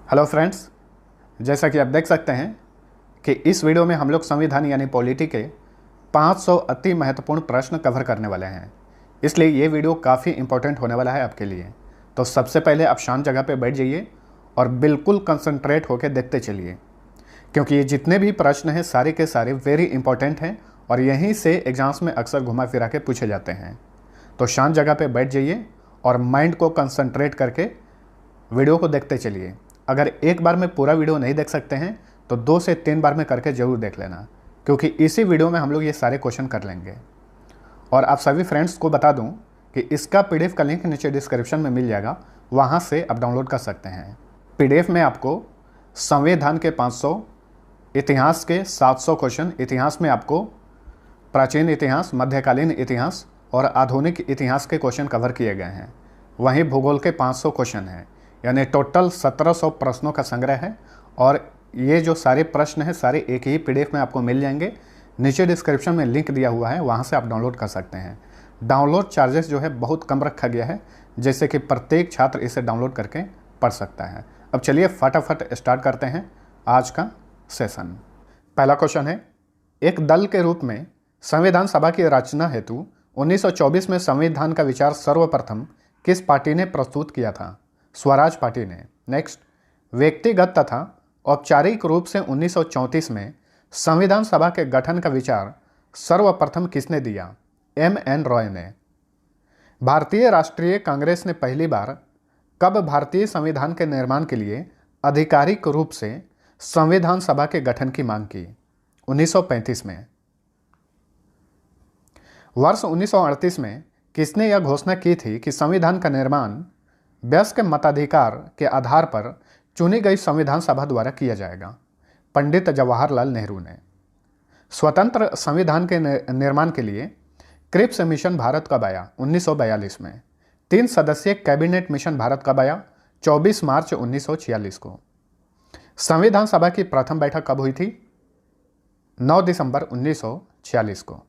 Hello friends, जैसा कि आप देख सकते हैं कि इस वीडियो में हम लोग संविधान यानी पॉलिटी के 500 अति महत्वपूर्ण प्रश्न कवर करने वाले हैं। इसलिए ये वीडियो काफ़ी इंपॉर्टेंट होने वाला है आपके लिए। तो सबसे पहले आप शांत जगह पे बैठ जाइए और बिल्कुल कंसंट्रेट होकर देखते चलिए, क्योंकि ये जितने भी प्रश्न हैं सारे के सारे वेरी इंपॉर्टेंट हैं और यहीं से एग्जाम्स में अक्सर घुमा फिरा के पूछे जाते हैं। तो शांत जगह पे बैठ जाइए और माइंड को कंसंट्रेट करके वीडियो को देखते चलिए। अगर एक बार में पूरा वीडियो नहीं देख सकते हैं तो 2 से 3 बार में करके ज़रूर देख लेना, क्योंकि इसी वीडियो में हम लोग ये सारे क्वेश्चन कर लेंगे। और आप सभी फ्रेंड्स को बता दूं कि इसका पीडीएफ का लिंक नीचे डिस्क्रिप्शन में मिल जाएगा, वहां से आप डाउनलोड कर सकते हैं। पीडीएफ में आपको संविधान के 500, इतिहास के 700 क्वेश्चन, इतिहास में आपको प्राचीन इतिहास, मध्यकालीन इतिहास और आधुनिक इतिहास के क्वेश्चन कवर किए गए हैं। वहीं भूगोल के 500 क्वेश्चन हैं, यानी टोटल 1700 प्रश्नों का संग्रह है। और ये जो सारे प्रश्न हैं सारे एक ही पीडीएफ में आपको मिल जाएंगे। नीचे डिस्क्रिप्शन में लिंक दिया हुआ है, वहाँ से आप डाउनलोड कर सकते हैं। डाउनलोड चार्जेस जो है बहुत कम रखा गया है, जैसे कि प्रत्येक छात्र इसे डाउनलोड करके पढ़ सकता है। अब चलिए फटाफट स्टार्ट करते हैं आज का सेशन। पहला क्वेश्चन है, एक दल के रूप में संविधान सभा की रचना हेतु 1924 में संविधान का विचार सर्वप्रथम किस पार्टी ने प्रस्तुत किया था? स्वराज पार्टी ने। नेक्स्ट, व्यक्तिगत तथा औपचारिक रूप से 1934 में संविधान सभा के गठन का विचार सर्वप्रथम किसने दिया? एम.एन. रॉय ने। भारतीय राष्ट्रीय कांग्रेस ने पहली बार कब भारतीय संविधान के निर्माण के लिए आधिकारिक रूप से संविधान सभा के गठन की मांग की? 1935 में। वर्ष 1938 में किसने यह घोषणा की थी कि संविधान का निर्माण वयस्क मताधिकार के आधार पर चुनी गई संविधान सभा द्वारा किया जाएगा? पंडित जवाहरलाल नेहरू ने। स्वतंत्र संविधान के निर्माण के लिए क्रिप्स मिशन भारत कब आया? 1942 में। 3 सदस्यीय कैबिनेट मिशन भारत कब आया? 24 मार्च 1946 को। संविधान सभा की प्रथम बैठक कब हुई थी? 9 दिसंबर 1946 को।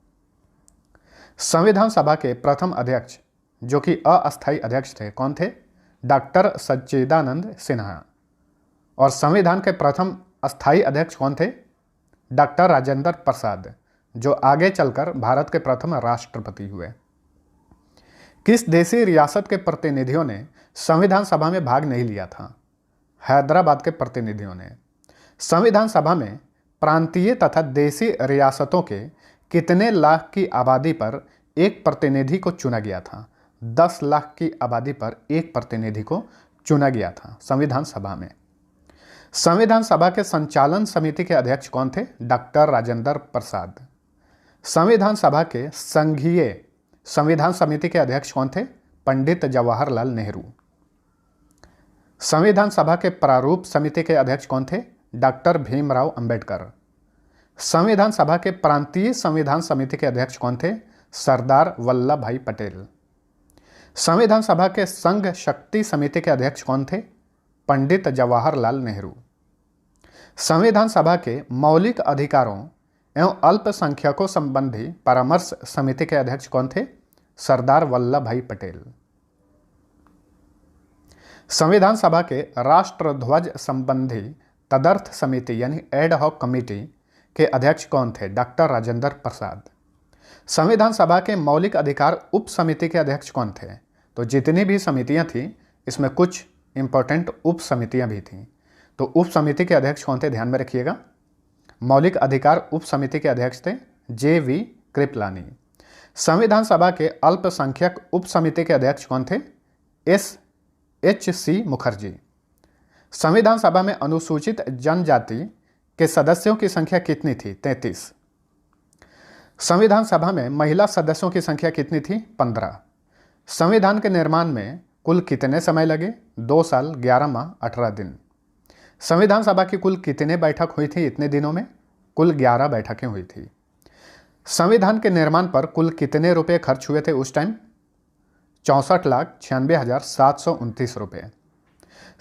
संविधान सभा के प्रथम अध्यक्ष जो कि अस्थायी अध्यक्ष थे, कौन थे? डॉक्टर सच्चिदानंद सिन्हा। और संविधान के प्रथम अस्थायी अध्यक्ष कौन थे? डॉक्टर राजेंद्र प्रसाद, जो आगे चलकर भारत के प्रथम राष्ट्रपति हुए। किस देशी रियासत के प्रतिनिधियों ने संविधान सभा में भाग नहीं लिया था? हैदराबाद के प्रतिनिधियों ने। संविधान सभा में प्रांतीय तथा देशी रियासतों के कितने लाख की आबादी पर एक प्रतिनिधि को चुना गया था? 10 लाख की आबादी पर एक प्रतिनिधि को चुना गया था संविधान सभा में। संविधान सभा के संचालन समिति के अध्यक्ष कौन थे? डॉक्टर राजेंद्र प्रसाद। संविधान सभा के संघीय संविधान समिति के अध्यक्ष कौन थे? पंडित जवाहरलाल नेहरू। संविधान सभा के प्रारूप समिति के अध्यक्ष कौन थे? डॉक्टर भीमराव अंबेडकर। संविधान सभा के प्रांतीय संविधान समिति के अध्यक्ष कौन थे? सरदार वल्लभ भाई पटेल। संविधान सभा के संघ शक्ति समिति के अध्यक्ष कौन थे? पंडित जवाहरलाल नेहरू। संविधान सभा के मौलिक अधिकारों एवं अल्पसंख्यकों संबंधी परामर्श समिति के अध्यक्ष कौन थे? सरदार वल्लभ भाई पटेल। संविधान सभा के राष्ट्रध्वज संबंधी तदर्थ समिति यानी एड हॉक कमेटी के अध्यक्ष कौन थे? डॉक्टर राजेंद्र प्रसाद। संविधान सभा के मौलिक अधिकार उप समिति के अध्यक्ष कौन थे? तो जितनी भी समितियां थी इसमें कुछ इंपॉर्टेंट उप समितियां भी थीं। तो उप समिति के अध्यक्ष कौन थे? ध्यान में रखिएगा। मौलिक अधिकार उप समिति के अध्यक्ष थे जे.वी. कृपलानी। संविधान सभा के अल्पसंख्यक उप समिति के अध्यक्ष कौन थे? एच.सी. मुखर्जी। संविधान सभा में अनुसूचित जनजाति के सदस्यों की संख्या कितनी थी? 33। संविधान सभा में महिला सदस्यों की संख्या कितनी थी? 15। संविधान के निर्माण में कुल कितने समय लगे? 2 साल 11 माह 18 दिन। संविधान सभा की कुल कितने बैठक हुई थी इतने दिनों में? कुल 11 बैठकें हुई थी। संविधान के निर्माण पर कुल कितने रुपए खर्च हुए थे उस टाइम? 64,96,729 रुपये।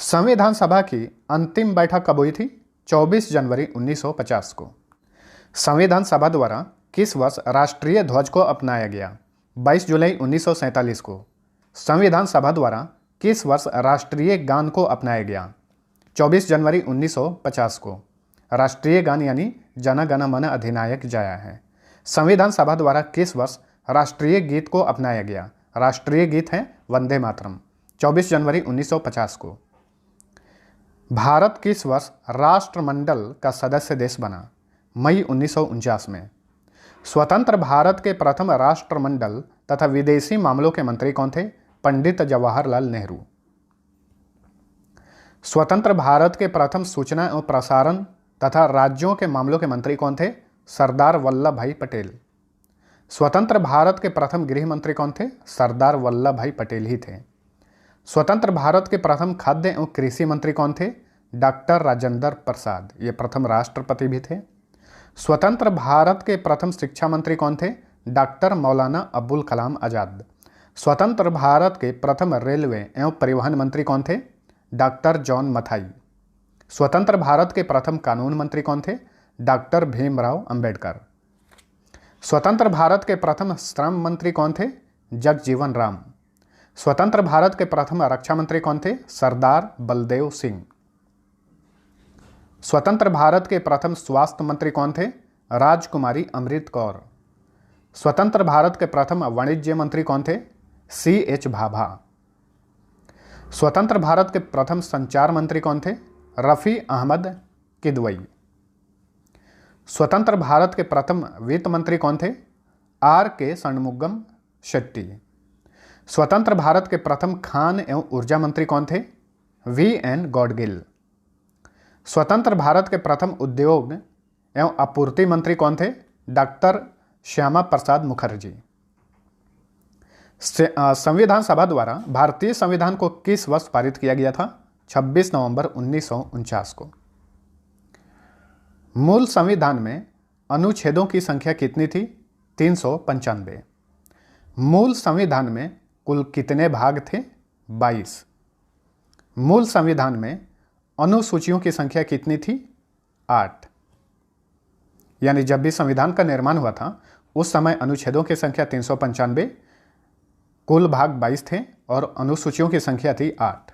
संविधान सभा की अंतिम बैठक कब हुई थी? 24 जनवरी 1950 को। संविधान सभा द्वारा किस वर्ष राष्ट्रीय ध्वज को अपनाया गया? 22 जुलाई 1947 को। संविधान सभा द्वारा किस वर्ष राष्ट्रीय गान को अपनाया गया? 24 जनवरी 1950 को। राष्ट्रीय गान यानी जन गण मन अधिनायक जय है। संविधान सभा द्वारा किस वर्ष राष्ट्रीय गीत को अपनाया गया? राष्ट्रीय गीत है वंदे मातरम, 24 जनवरी 1950 को। भारत किस वर्ष राष्ट्रमंडल का सदस्य देश बना? मई 1949 में। स्वतंत्र भारत के प्रथम राष्ट्रमंडल तथा विदेशी मामलों के मंत्री कौन थे? पंडित जवाहरलाल नेहरू। स्वतंत्र भारत के प्रथम सूचना एवं प्रसारण तथा राज्यों के मामलों के मंत्री कौन थे? सरदार वल्लभ भाई पटेल। स्वतंत्र भारत के प्रथम गृह मंत्री कौन थे? सरदार वल्लभ भाई पटेल ही थे। स्वतंत्र भारत के प्रथम खाद्य एवं कृषि मंत्री कौन थे? डॉक्टर राजेंद्र प्रसाद, ये प्रथम राष्ट्रपति भी थे। स्वतंत्र भारत के प्रथम शिक्षा मंत्री कौन थे? डॉक्टर मौलाना अबुल कलाम आज़ाद। स्वतंत्र भारत के प्रथम रेलवे एवं परिवहन मंत्री कौन थे? Doctor John Mathai. स्वतंत्र भारत के प्रथम कानून मंत्री कौन थे? डॉक्टर भीमराव अंबेडकर। स्वतंत्र भारत के प्रथम श्रम मंत्री कौन थे? जगजीवन राम। स्वतंत्र भारत के प्रथम रक्षा मंत्री कौन थे? सरदार बलदेव सिंह। स्वतंत्र भारत के प्रथम स्वास्थ्य मंत्री कौन थे? राजकुमारी अमृत कौर। स्वतंत्र भारत के प्रथम वाणिज्य मंत्री कौन थे? C.H. भाभा। स्वतंत्र भारत के प्रथम संचार मंत्री कौन थे? रफ़ी अहमद किदवई। स्वतंत्र भारत के प्रथम वित्त मंत्री कौन थे? R.K. षणमुगम शेट्टी। स्वतंत्र भारत के प्रथम खान एवं ऊर्जा मंत्री कौन थे? V.N. गॉडगिल। स्वतंत्र भारत के प्रथम उद्योग एवं आपूर्ति मंत्री कौन थे? डॉक्टर श्यामा प्रसाद मुखर्जी। संविधान सभा द्वारा भारतीय संविधान को किस वर्ष पारित किया गया था? 26 नवंबर 1949 को। मूल संविधान में अनुच्छेदों की संख्या कितनी थी? 395। मूल संविधान में कुल कितने भाग थे? 22। मूल संविधान में अनुसूचियों की संख्या कितनी थी? 8। यानी जब भी संविधान का निर्माण हुआ था उस समय अनुच्छेदों की संख्या 395, कुल भाग 22 थे और अनुसूचियों की संख्या थी 8।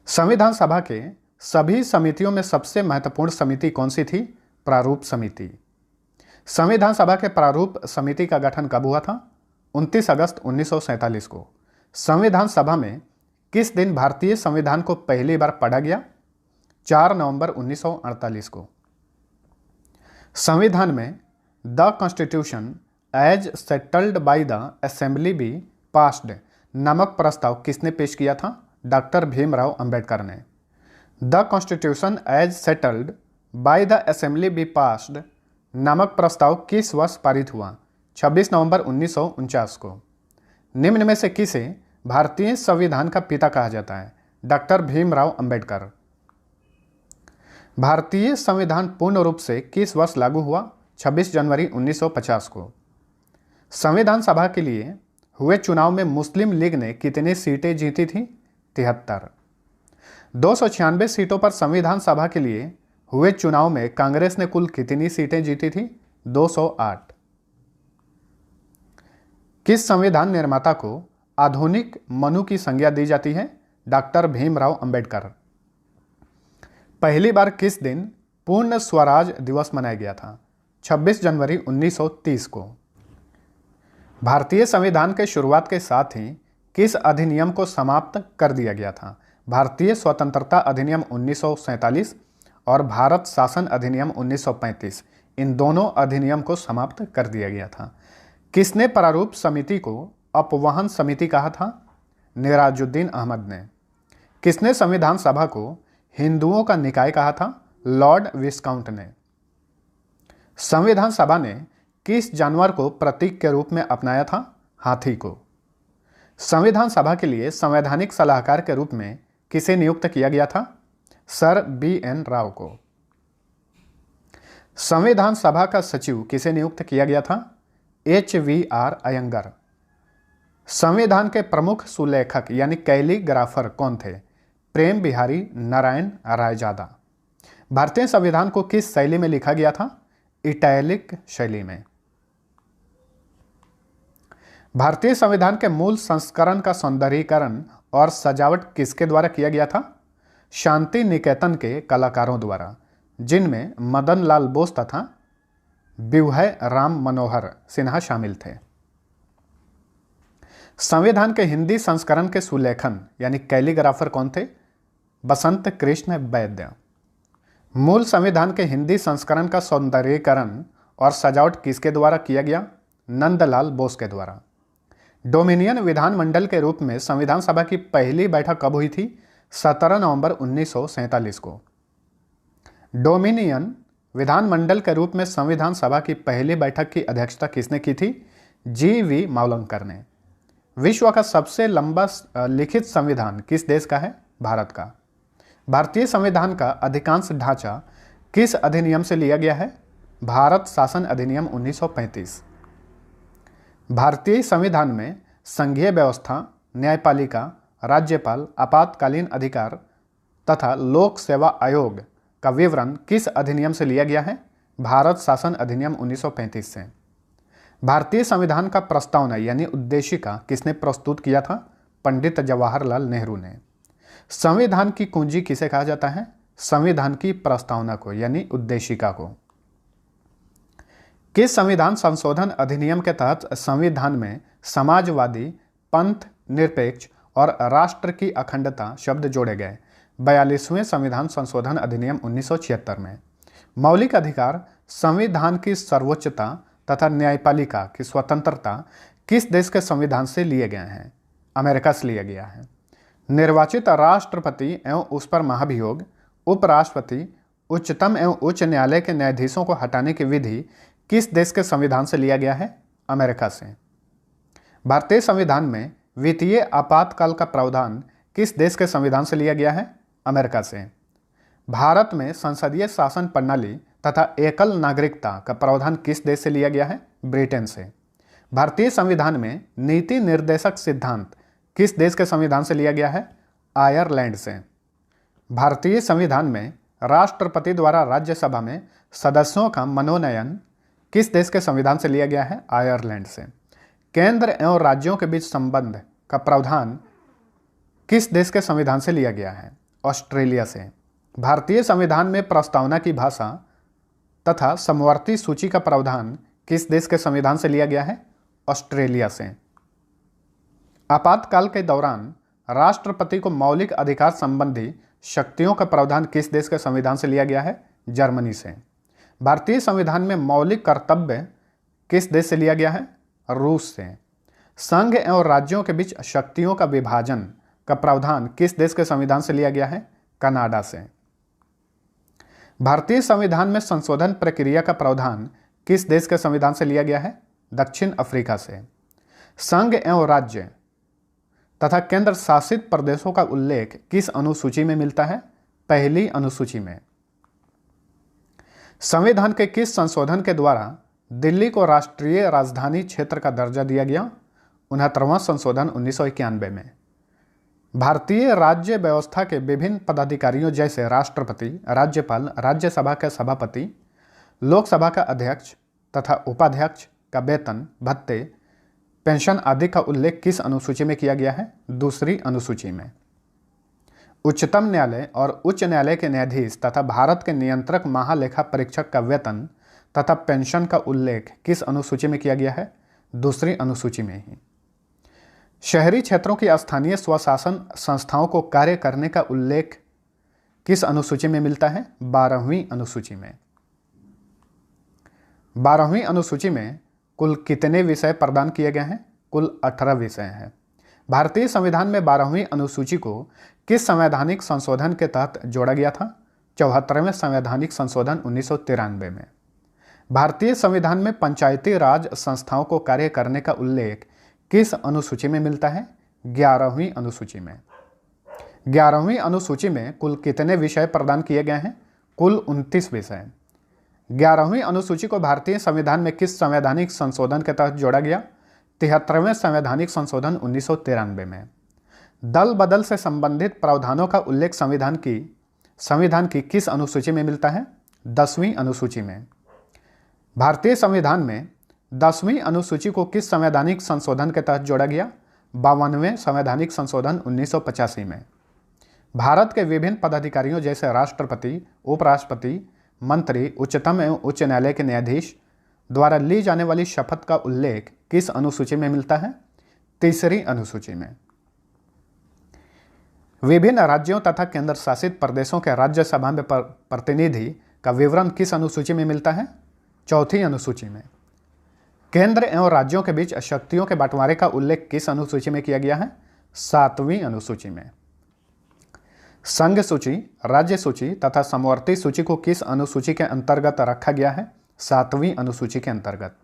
संविधान सभा के सभी समितियों में सबसे महत्वपूर्ण समिति कौन सी थी? प्रारूप समिति। संविधान सभा के प्रारूप समिति का गठन कब हुआ था? 29 अगस्त 1947 को। संविधान सभा में किस दिन भारतीय संविधान को पहली बार पढ़ा गया? 4 नवंबर 1948 को। संविधान में the constitution as settled by the assembly be passed नामक प्रस्ताव किसने पेश किया था? डॉक्टर भीमराव अंबेडकर ने। The constitution as settled by the assembly be passed नामक प्रस्ताव किस वर्ष पारित हुआ? 26 नवंबर 1949 को। निम्न में से किसे भारतीय संविधान का पिता कहा जाता है? डॉक्टर भीमराव अंबेडकर। भारतीय संविधान पूर्ण रूप से किस वर्ष लागू हुआ? 26 जनवरी 1950 को। संविधान सभा के लिए हुए चुनाव में मुस्लिम लीग ने कितनी सीटें जीती थी? 73। 296 सीटों पर संविधान सभा के लिए हुए चुनाव में कांग्रेस ने कुल कितनी सीटें जीती थी? 208। किस संविधान निर्माता को आधुनिक मनु की संज्ञा दी जाती है? डॉक्टर भीमराव अंबेडकर। पहली बार किस दिन पूर्ण स्वराज दिवस मनाया गया था? 26 जनवरी 1930 को। भारतीय संविधान के शुरुआत के साथ ही किस अधिनियम को समाप्त कर दिया गया था? भारतीय स्वतंत्रता अधिनियम 1947 और भारत शासन अधिनियम 1935। इन दोनों अधिनियम को समाप्त कर दिया गया था। किसने प्रारूप समिति को अपवहन समिति कहा था? निराजुद्दीन अहमद ने। किसने संविधान सभा को हिंदुओं का निकाय कहा था? लॉर्ड विस्काउंट ने। संविधान सभा ने किस जानवर को प्रतीक के रूप में अपनाया था? हाथी को। संविधान सभा के लिए संवैधानिक सलाहकार के रूप में किसे नियुक्त किया गया था? Sir B.N. राव को। संविधान सभा का सचिव किसे नियुक्त किया गया था? H.V.R. अयंगर। संविधान के प्रमुख सुलेखक यानी कैलीग्राफर कौन थे? प्रेम बिहारी नारायण रायजादा। भारतीय संविधान को किस शैली में लिखा गया था? इटैलिक शैली में। भारतीय संविधान के मूल संस्करण का सौंदर्यीकरण और सजावट किसके द्वारा किया गया था? शांति निकेतन के कलाकारों द्वारा, जिनमें मदन लाल बोस तथा विवहय राम मनोहर सिन्हा शामिल थे। संविधान के हिंदी संस्करण के सुलेखन यानी कैलीग्राफर कौन थे? बसंत कृष्ण वैद्य। मूल संविधान के हिंदी संस्करण का सौंदर्यीकरण और सजावट किसके द्वारा किया गया? नंदलाल बोस के द्वारा। डोमिनियन विधानमंडल के रूप में संविधान सभा की पहली बैठक कब हुई थी? 17 नवंबर 1947 को। डोमिनियन विधानमंडल के रूप में संविधान सभा की पहली बैठक की अध्यक्षता किसने की थी? जी.वी. मावलंकर ने। विश्व का सबसे लंबा लिखित संविधान किस देश का है? भारत का। भारतीय संविधान का अधिकांश ढांचा किस अधिनियम से लिया गया है? भारत शासन अधिनियम 1935। भारतीय संविधान में संघीय व्यवस्था, न्यायपालिका, राज्यपाल, आपातकालीन अधिकार तथा लोक सेवा आयोग का विवरण किस अधिनियम से लिया गया है? भारत शासन अधिनियम 1935 से। भारतीय संविधान का प्रस्तावना यानी उद्देशिका किसने प्रस्तुत किया था? पंडित जवाहरलाल नेहरू ने। संविधान की कुंजी किसे कहा जाता है? संविधान की प्रस्तावना को यानी उद्देशिका को। किस संविधान संशोधन अधिनियम के तहत संविधान में समाजवादी, पंथ निरपेक्ष और राष्ट्र की अखंडता शब्द जोड़े गए? 42वें संविधान संशोधन अधिनियम 1976 में। मौलिक अधिकार, संविधान की सर्वोच्चता तथा न्यायपालिका की स्वतंत्रता किस देश के संविधान से लिए गए हैं? अमेरिका से लिया गया है। निर्वाचित राष्ट्रपति एवं उस पर महाभियोग, उपराष्ट्रपति, उच्चतम एवं उच्च न्यायालय के न्यायाधीशों को हटाने की विधि किस देश के संविधान से लिया गया है? अमेरिका से। भारतीय संविधान में वित्तीय आपातकाल का प्रावधान किस देश के संविधान से लिया गया है? अमेरिका से। भारत में संसदीय शासन प्रणाली तथा एकल नागरिकता का प्रावधान किस देश से लिया गया है? ब्रिटेन से। भारतीय संविधान में नीति निर्देशक सिद्धांत किस देश के संविधान से लिया गया है? आयरलैंड से। भारतीय संविधान में राष्ट्रपति द्वारा राज्यसभा में सदस्यों का मनोनयन किस देश के संविधान से लिया गया है? आयरलैंड से। केंद्र एवं राज्यों के बीच संबंध का प्रावधान किस देश के संविधान से लिया गया है? ऑस्ट्रेलिया से। भारतीय संविधान में प्रस्तावना की भाषा तथा समवर्ती सूची का प्रावधान किस देश के संविधान से लिया गया है? ऑस्ट्रेलिया से। आपातकाल के दौरान राष्ट्रपति को मौलिक अधिकार संबंधी शक्तियों का प्रावधान किस देश के संविधान से लिया गया है? जर्मनी से। भारतीय संविधान में मौलिक कर्तव्य किस देश से लिया गया है? रूस से। संघ एवं राज्यों के बीच शक्तियों का विभाजन का प्रावधान किस देश के संविधान से लिया गया है? कनाडा से। भारतीय संविधान में संशोधन प्रक्रिया का प्रावधान किस देश के संविधान से लिया गया है? दक्षिण अफ्रीका से। संघ एवं राज्य तथा केंद्र शासित प्रदेशों का उल्लेख किस अनुसूची में मिलता है? पहली अनुसूची में। संविधान के किस संशोधन के द्वारा दिल्ली को राष्ट्रीय राजधानी क्षेत्र का दर्जा दिया गया? 69वां संशोधन 1991 में। भारतीय राज्य व्यवस्था के विभिन्न पदाधिकारियों जैसे राष्ट्रपति, राज्यपाल, राज्यसभा के सभापति, लोकसभा का अध्यक्ष तथा उपाध्यक्ष का वेतन, भत्ते, पेंशन आदि का उल्लेख किस अनुसूची में किया गया है? दूसरी अनुसूची में। उच्चतम न्यायालय और उच्च न्यायालय के न्यायाधीश तथा भारत के नियंत्रक महालेखा परीक्षक का वेतन तथा पेंशन का उल्लेख किस अनुसूची में किया गया है? दूसरी अनुसूची में ही। शहरी क्षेत्रों की स्थानीय स्वशासन संस्थाओं को कार्य करने का उल्लेख किस अनुसूची में मिलता है? 12वीं अनुसूची में। 12वीं अनुसूची में कुल कितने विषय प्रदान किए गए हैं? कुल 18 विषय हैं। भारतीय संविधान में 12वीं अनुसूची को किस संवैधानिक संशोधन के तहत जोड़ा गया था? 74वें संवैधानिक संशोधन 1993 में। भारतीय संविधान में पंचायती राज संस्थाओं को कार्य करने का उल्लेख किस अनुसूची में मिलता है? 11वीं अनुसूची में। 11वीं अनुसूची में कुल कितने विषय प्रदान किए गए हैं? कुल 29 विषय। 11वीं अनुसूची को भारतीय संविधान में किस संवैधानिक संशोधन के तहत जोड़ा गया? 73वें संवैधानिक संशोधन 1993 में। दल बदल से संबंधित प्रावधानों का उल्लेख संविधान की किस अनुसूची में मिलता है? 10वीं अनुसूची में। भारतीय संविधान में 10वीं अनुसूची को किस संवैधानिक संशोधन के तहत जोड़ा गया? 52वें संवैधानिक संशोधन 1985 में। भारत के विभिन्न पदाधिकारियों जैसे राष्ट्रपति, उपराष्ट्रपति, मंत्री, उच्चतम एवं उच्च न्यायालय के न्यायाधीश द्वारा ली जाने वाली शपथ का उल्लेख किस अनुसूची में मिलता है? 3री अनुसूची में। विभिन्न राज्यों तथा केंद्र शासित प्रदेशों के राज्यसभा में प्रतिनिधि का विवरण किस अनुसूची में मिलता है? 4थी अनुसूची में। केंद्र एवं राज्यों के बीच शक्तियों के बंटवारे का उल्लेख किस अनुसूची में किया गया है? 7वीं अनुसूची में। संघ सूची, राज्य सूची तथा समवर्ती सूची को किस अनुसूची के अंतर्गत रखा गया है? 7वीं अनुसूची के अंतर्गत।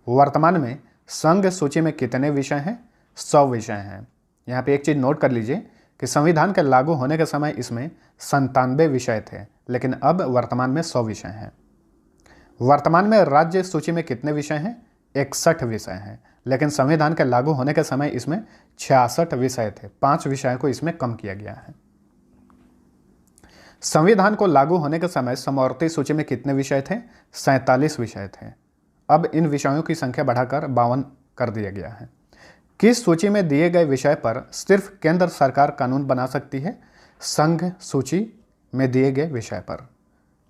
वर्तमान में संघ सूची में कितने विषय हैं? 100 विषय हैं। यहाँ पे एक चीज नोट कर लीजिए कि संविधान के लागू होने के समय इसमें 97 विषय थे, लेकिन अब वर्तमान में 100 विषय हैं। वर्तमान में राज्य सूची में कितने विषय हैं? 61 विषय हैं, लेकिन संविधान के लागू होने के समय इसमें 66 विषय थे। 5 विषयों को इसमें कम किया गया है। संविधान को लागू होने के समय समवर्ती सूची में कितने विषय थे? 47 विषय थे। अब इन विषयों की संख्या बढ़ाकर 52 कर दिया गया है। किस सूची में दिए गए विषय पर सिर्फ केंद्र सरकार कानून बना सकती है? संघ सूची में दिए गए विषय पर।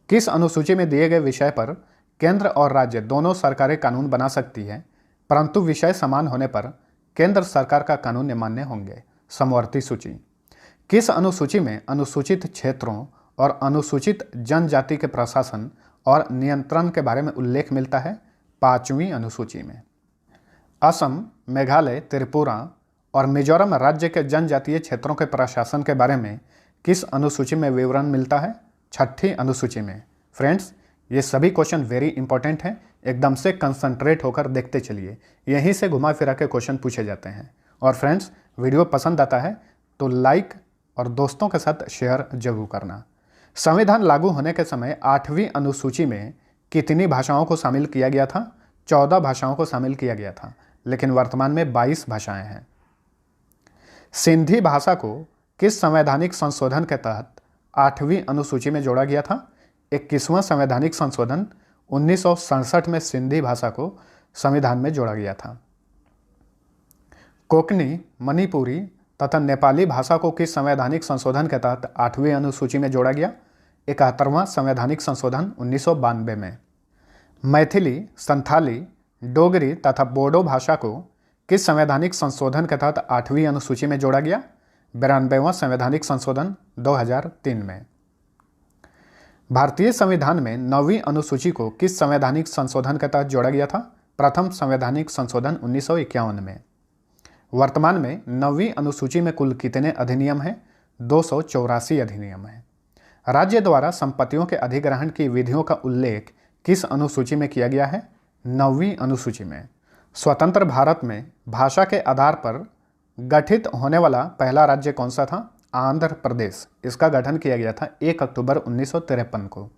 किस अनुसूची में दिए गए विषय पर केंद्र और राज्य दोनों सरकारें कानून बना सकती है, परंतु विषय समान होने पर केंद्र सरकार का कानून मान्य होंगे? समवर्ती सूची। किस अनुसूची में अनुसूचित क्षेत्रों और अनुसूचित जनजाति के प्रशासन और नियंत्रण के बारे में उल्लेख मिलता है? 5वीं अनुसूची में। असम, मेघालय, त्रिपुरा और मिजोरम राज्य के जनजातीय क्षेत्रों के प्रशासन के बारे में किस अनुसूची में विवरण मिलता है? 6ठी अनुसूची में। फ्रेंड्स, ये सभी क्वेश्चन वेरी इंपॉर्टेंट हैं, एकदम से कंसंट्रेट होकर देखते चलिए, यहीं से घुमा फिरा के क्वेश्चन पूछे जाते हैं। और फ्रेंड्स, वीडियो पसंद आता है तो लाइक और दोस्तों के साथ शेयर जरूर करना। संविधान लागू होने के समय 8वीं अनुसूची में कितनी भाषाओं को शामिल किया गया था? 14 भाषाओं को शामिल किया गया था, लेकिन वर्तमान में 22 भाषाएं हैं। सिंधी भाषा को किस संवैधानिक संशोधन के तहत 8वीं अनुसूची में जोड़ा गया था? 21वां संवैधानिक संशोधन 1967 में सिंधी भाषा को संविधान में जोड़ा गया था। कोंकणी, मणिपुरी तथा नेपाली भाषा को किस संवैधानिक संशोधन के तहत 8वीं अनुसूची में जोड़ा गया? 71वां संवैधानिक संशोधन 1992 में। मैथिली, संथाली, डोगरी तथा बोडो भाषा को किस संवैधानिक संशोधन के तहत 8वीं अनुसूची में जोड़ा गया? 92वां संवैधानिक संशोधन 2003 में। भारतीय संविधान में 9वीं अनुसूची को किस संवैधानिक संशोधन के तहत जोड़ा गया था? प्रथम संवैधानिक संशोधन 1951 में। वर्तमान में 9वीं अनुसूची में कुल कितने अधिनियम हैं? 284 अधिनियम हैं। राज्य द्वारा संपत्तियों के अधिग्रहण की विधियों का उल्लेख किस अनुसूची में किया गया है? 9वीं अनुसूची में। स्वतंत्र भारत में भाषा के आधार पर गठित होने वाला पहला राज्य कौन सा था? आंध्र प्रदेश। इसका गठन किया गया था 1 अक्टूबर 1953 को।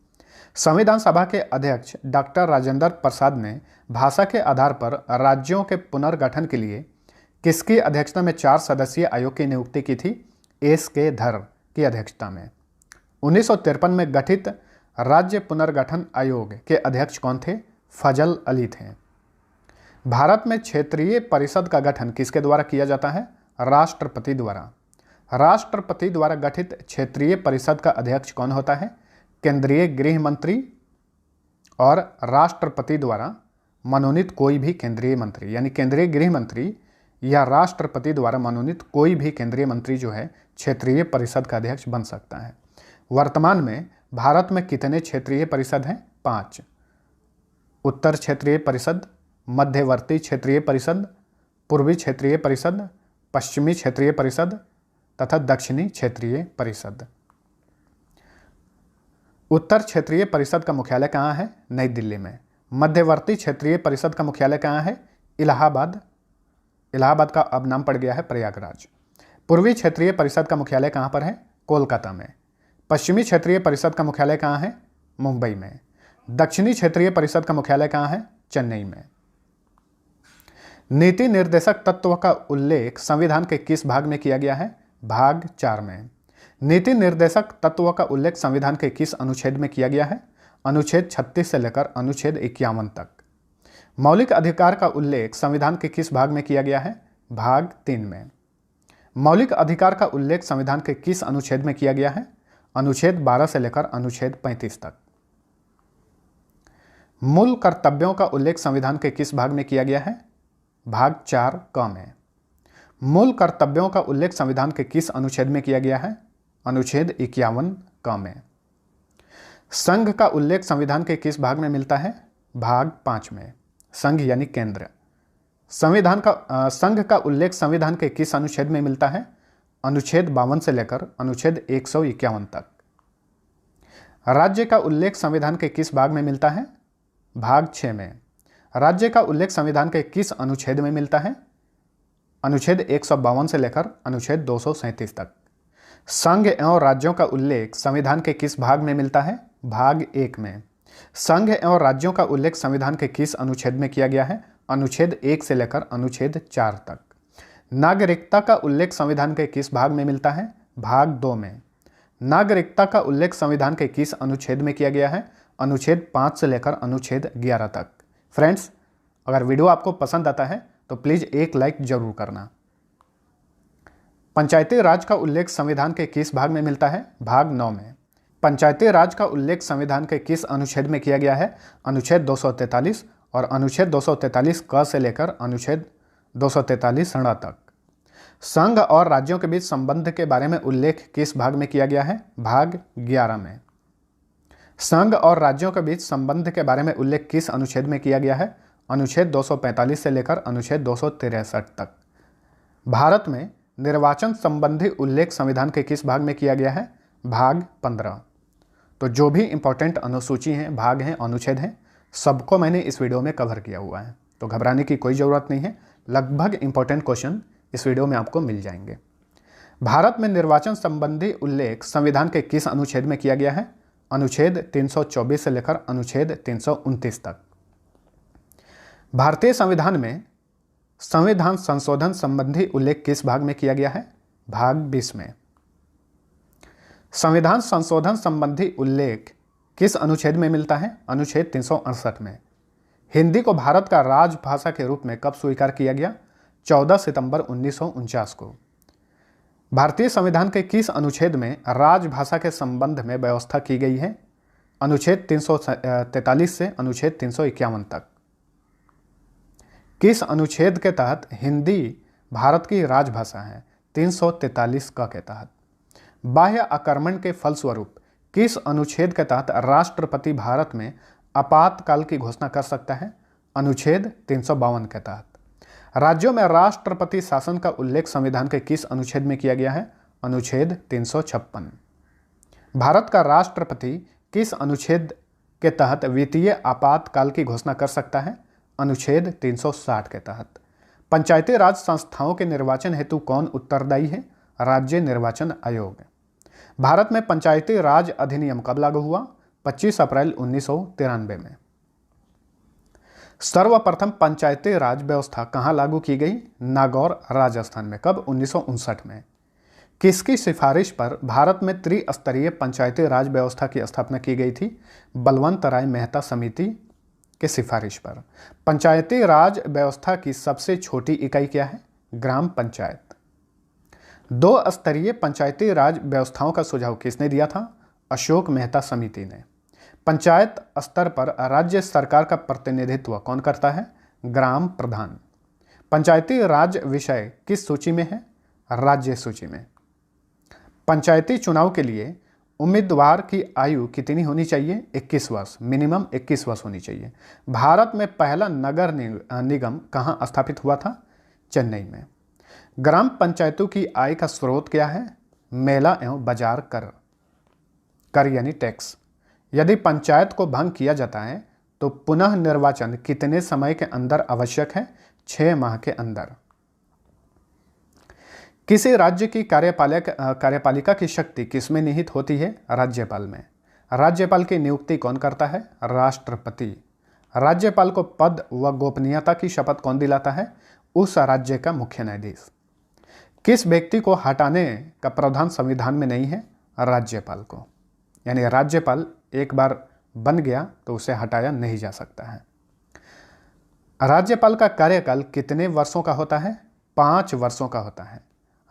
संविधान सभा के अध्यक्ष डॉक्टर राजेंद्र प्रसाद ने भाषा के आधार पर राज्यों के पुनर्गठन के लिए किसकी अध्यक्षता में 4 सदस्यीय आयोग की नियुक्ति की थी? एस.के. धर की अध्यक्षता में। 1953 में गठित राज्य पुनर्गठन आयोग के अध्यक्ष कौन थे? फजल अली थे। भारत में क्षेत्रीय परिषद का गठन किसके द्वारा किया जाता है? राष्ट्रपति द्वारा। राष्ट्रपति द्वारा गठित क्षेत्रीय परिषद का अध्यक्ष कौन होता है? केंद्रीय गृह मंत्री और राष्ट्रपति द्वारा मनोनीत कोई भी केंद्रीय मंत्री, यानी केंद्रीय गृह मंत्री या राष्ट्रपति द्वारा मनोनीत कोई भी केंद्रीय मंत्री जो है क्षेत्रीय परिषद का अध्यक्ष बन सकता है। वर्तमान में भारत में कितने क्षेत्रीय परिषद हैं? 5। उत्तर क्षेत्रीय परिषद, मध्यवर्ती क्षेत्रीय परिषद, पूर्वी क्षेत्रीय परिषद, पश्चिमी क्षेत्रीय परिषद तथा दक्षिणी क्षेत्रीय परिषद। उत्तर क्षेत्रीय परिषद का मुख्यालय कहाँ है? नई दिल्ली में। मध्यवर्ती क्षेत्रीय परिषद का मुख्यालय कहाँ है? इलाहाबाद। इलाहाबाद का अब नाम पड़ गया है प्रयागराज। पूर्वी क्षेत्रीय परिषद का मुख्यालय कहाँ पर है? कोलकाता में। पश्चिमी क्षेत्रीय परिषद का मुख्यालय कहाँ है? मुंबई में। दक्षिणी क्षेत्रीय परिषद का मुख्यालय कहाँ है? चेन्नई में। नीति निर्देशक तत्व का उल्लेख संविधान के किस भाग में किया गया है? भाग 4 में। नीति निर्देशक तत्व का उल्लेख संविधान के किस अनुच्छेद में किया गया है? अनुच्छेद 36 से लेकर अनुच्छेद 51 तक। मौलिक अधिकार का उल्लेख संविधान के किस भाग में किया गया है? भाग 3 में। मौलिक अधिकार का उल्लेख संविधान के किस अनुच्छेद में किया गया है? अनुच्छेद 12 से लेकर अनुच्छेद 35 तक। मूल कर्तव्यों का उल्लेख संविधान के किस भाग में किया गया है? भाग 4 क में। मूल कर्तव्यों का उल्लेख संविधान के किस अनुच्छेद में किया गया है? अनुच्छेद 51 क में। संघ का उल्लेख संविधान के किस भाग में मिलता है? भाग 5 में। संघ यानी केंद्र। संघ का उल्लेख संविधान के किस अनुच्छेद में मिलता है? अनुच्छेद 52 से लेकर अनुच्छेद 151 तक। राज्य का उल्लेख संविधान के किस भाग में मिलता है? भाग 6 में। राज्य का उल्लेख संविधान के किस अनुच्छेद में मिलता है? अनुच्छेद 152 से लेकर अनुच्छेद 237 तक। संघ एवं राज्यों का उल्लेख संविधान के किस भाग में मिलता है? भाग 1 में। संघ एवं राज्यों का उल्लेख संविधान के किस अनुच्छेद में किया गया है? अनुच्छेद 1 से लेकर अनुच्छेद 4 तक। नागरिकता का उल्लेख संविधान के किस भाग में मिलता है? भाग 2 में। नागरिकता का उल्लेख संविधान के किस अनुच्छेद में किया गया है? अनुच्छेद 5 से लेकर अनुच्छेद 11 तक। फ्रेंड्स, अगर वीडियो आपको पसंद आता है तो प्लीज़ एक लाइक जरूर करना। पंचायती राज का उल्लेख संविधान के किस भाग में मिलता है? भाग 9 में। पंचायती राज का उल्लेख संविधान के किस अनुच्छेद में किया गया है? अनुच्छेद 243 और अनुच्छेद 243 क से लेकर अनुच्छेद 243 ण तक। संघ और राज्यों के बीच संबंध के बारे में उल्लेख किस भाग में किया गया है? भाग 11 में। संघ और राज्यों के बीच संबंध के बारे में उल्लेख किस अनुच्छेद में किया गया है? अनुच्छेद 245 से लेकर अनुच्छेद 263 तक। भारत में निर्वाचन संबंधी उल्लेख संविधान के किस भाग में किया गया है? भाग 15। तो जो भी इंपॉर्टेंट अनुसूची हैं, भाग हैं, अनुच्छेद हैं, सबको मैंने इस वीडियो में कवर किया हुआ है, तो घबराने की कोई ज़रूरत नहीं है। लगभग इंपॉर्टेंट क्वेश्चन इस वीडियो में आपको मिल जाएंगे। भारत में निर्वाचन संबंधी उल्लेख संविधान के किस अनुच्छेद में किया गया है? अनुच्छेद 324 से लेकर अनुच्छेद 329 तक। भारतीय संविधान में संविधान संशोधन संबंधी उल्लेख किस भाग में किया गया है? भाग 20 में। संविधान संशोधन संबंधी उल्लेख किस अनुच्छेद में मिलता है? अनुच्छेद 368 में। हिंदी को भारत का राजभाषा के रूप में कब स्वीकार किया गया? 14 सितंबर 1949 को। भारतीय संविधान के किस अनुच्छेद में राजभाषा के संबंध में व्यवस्था की गई है? अनुच्छेद 343 से अनुच्छेद 351 तक। किस अनुच्छेद के तहत हिंदी भारत की राजभाषा है? 343 क के तहत। बाह्य आक्रमण के फलस्वरूप किस अनुच्छेद के तहत राष्ट्रपति भारत में आपातकाल की घोषणा कर सकता है? अनुच्छेद 352 के तहत। राज्यों में राष्ट्रपति शासन का उल्लेख संविधान के किस अनुच्छेद में किया गया है? अनुच्छेद 356। भारत का राष्ट्रपति किस अनुच्छेद के तहत वित्तीय आपातकाल की घोषणा कर सकता है? अनुच्छेद 360 के तहत। पंचायती राज संस्थाओं के निर्वाचन हेतु कौन उत्तरदायी है? राज्य निर्वाचन आयोग। भारत में पंचायती राज अधिनियम कब लागू हुआ? 25 अप्रैल 1993 में। सर्वप्रथम पंचायती राज व्यवस्था कहाँ लागू की गई? नागौर, राजस्थान में। कब? 1959 में। किसकी सिफारिश पर भारत में त्रिस्तरीय पंचायती राज व्यवस्था की स्थापना की गई थी? बलवंत राय मेहता समिति के सिफारिश पर। पंचायती राज व्यवस्था की सबसे छोटी इकाई क्या है? ग्राम पंचायत। 2 स्तरीय पंचायती राज व्यवस्थाओं का सुझाव किसने दिया था? अशोक मेहता समिति ने। पंचायत स्तर पर राज्य सरकार का प्रतिनिधित्व कौन करता है? ग्राम प्रधान। पंचायती राज विषय किस सूची में है? राज्य सूची में। पंचायती चुनाव के लिए उम्मीदवार की आयु कितनी होनी चाहिए? 21 वर्ष। मिनिमम 21 वर्ष होनी चाहिए। भारत में पहला नगर निगम कहाँ स्थापित हुआ था? चेन्नई में। ग्राम पंचायतों की आय का स्रोत क्या है? मेला एवं बाजार कर यानी टैक्स। यदि पंचायत को भंग किया जाता है तो पुनः निर्वाचन कितने समय के अंदर आवश्यक है? 6 माह के अंदर। किसी राज्य की कार्यपालिका की शक्ति किसमें निहित होती है? राज्यपाल में। राज्यपाल की नियुक्ति कौन करता है? राष्ट्रपति। राज्यपाल को पद व गोपनीयता की शपथ कौन दिलाता है? उस राज्य का मुख्य न्यायाधीश। किस व्यक्ति को हटाने का प्रावधान संविधान में नहीं है? राज्यपाल को। यानी राज्यपाल एक बार बन गया तो उसे हटाया नहीं जा सकता है। राज्यपाल का कार्यकाल कितने वर्षों का होता है? 5 वर्षों का होता है।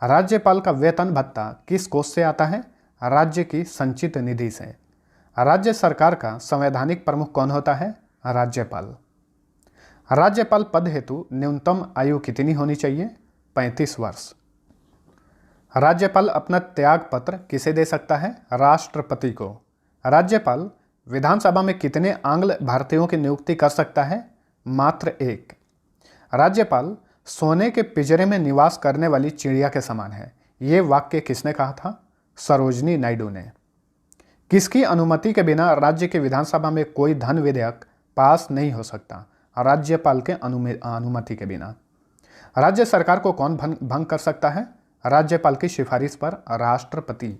राज्यपाल का वेतन भत्ता किस कोष से आता है? राज्य की संचित निधि से। राज्य सरकार का संवैधानिक प्रमुख कौन होता है? राज्यपाल। राज्यपाल पद हेतु न्यूनतम आयु कितनी होनी चाहिए? 35 वर्ष। राज्यपाल अपना त्याग पत्र किसे दे सकता है? राष्ट्रपति को। राज्यपाल विधानसभा में कितने आंग्ल भारतीयों की नियुक्ति कर सकता है? मात्र 1। राज्यपाल सोने के पिंजरे में निवास करने वाली चिड़िया के समान है। ये वाक्य किसने कहा था? सरोजनी नायडू ने। किसकी अनुमति के बिना राज्य की विधानसभा में कोई धन विधेयक पास नहीं हो सकता? राज्यपाल के अनुमति के बिना। राज्य सरकार को कौन भंग कर सकता है? राज्यपाल की सिफारिश पर राष्ट्रपति।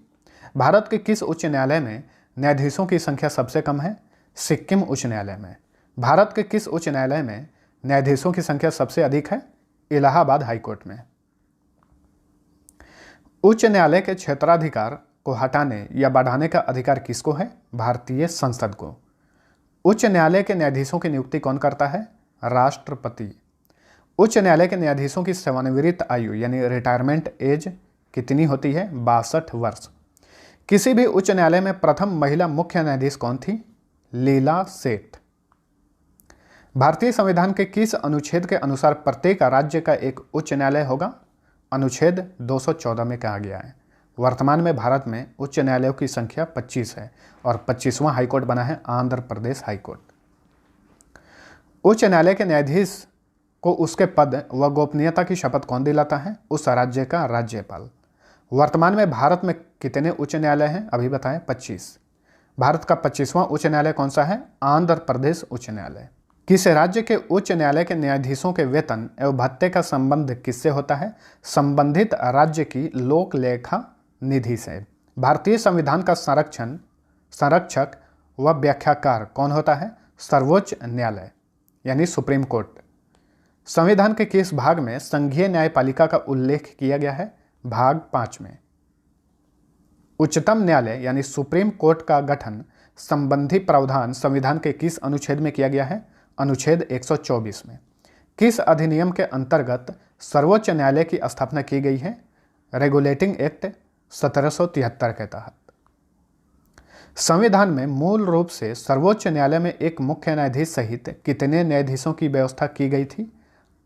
भारत के किस उच्च न्यायालय में न्यायाधीशों की संख्या सबसे कम है? सिक्किम उच्च न्यायालय में। भारत के किस उच्च न्यायालय में न्यायाधीशों की संख्या सबसे अधिक है? इलाहाबाद हाईकोर्ट में। उच्च न्यायालय के क्षेत्राधिकार को हटाने या बढ़ाने का अधिकार किसको है? भारतीय संसद को। उच्च न्यायालय के न्यायाधीशों की नियुक्ति कौन करता है? राष्ट्रपति। उच्च न्यायालय के न्यायाधीशों की सेवानिवृत्त आयु यानी रिटायरमेंट एज कितनी होती है? 62 वर्ष। किसी भी उच्च न्यायालय में प्रथम महिला मुख्य न्यायाधीश कौन थी? लीला सेठ। भारतीय संविधान के किस अनुच्छेद के अनुसार प्रत्येक राज्य का एक उच्च न्यायालय होगा? अनुच्छेद 214 में कहा गया है। वर्तमान में भारत में उच्च न्यायालयों की संख्या 25 है और 25वां हाईकोर्ट बना है आंध्र प्रदेश हाईकोर्ट। उच्च न्यायालय के न्यायाधीश को उसके पद व गोपनीयता की शपथ कौन दिलाता है? उस राज्य का राज्यपाल। वर्तमान में भारत में कितने उच्च न्यायालय हैं? अभी बताएं 25। भारत का 25वां उच्च न्यायालय कौन सा है? आंध्र प्रदेश उच्च न्यायालय। किस राज्य के उच्च न्यायालय के न्यायाधीशों के वेतन एवं भत्ते का संबंध किससे होता है? संबंधित राज्य की लोक लेखा निधि से। भारतीय संविधान का संरक्षक व व्याख्याकार कौन होता है? सर्वोच्च न्यायालय यानी सुप्रीम कोर्ट। संविधान के किस भाग में संघीय न्यायपालिका का उल्लेख किया गया है? भाग 5 में। उच्चतम न्यायालय यानी सुप्रीम कोर्ट का गठन संबंधी प्रावधान संविधान के किस अनुच्छेद में किया गया है? अनुच्छेद 124 में। किस अधिनियम के अंतर्गत सर्वोच्च न्यायालय की स्थापना की गई है? रेगुलेटिंग एक्ट 1773 के तहत। संविधान में मूल रूप से सर्वोच्च न्यायालय में एक मुख्य न्यायाधीश सहित कितने न्यायाधीशों की व्यवस्था की गई थी?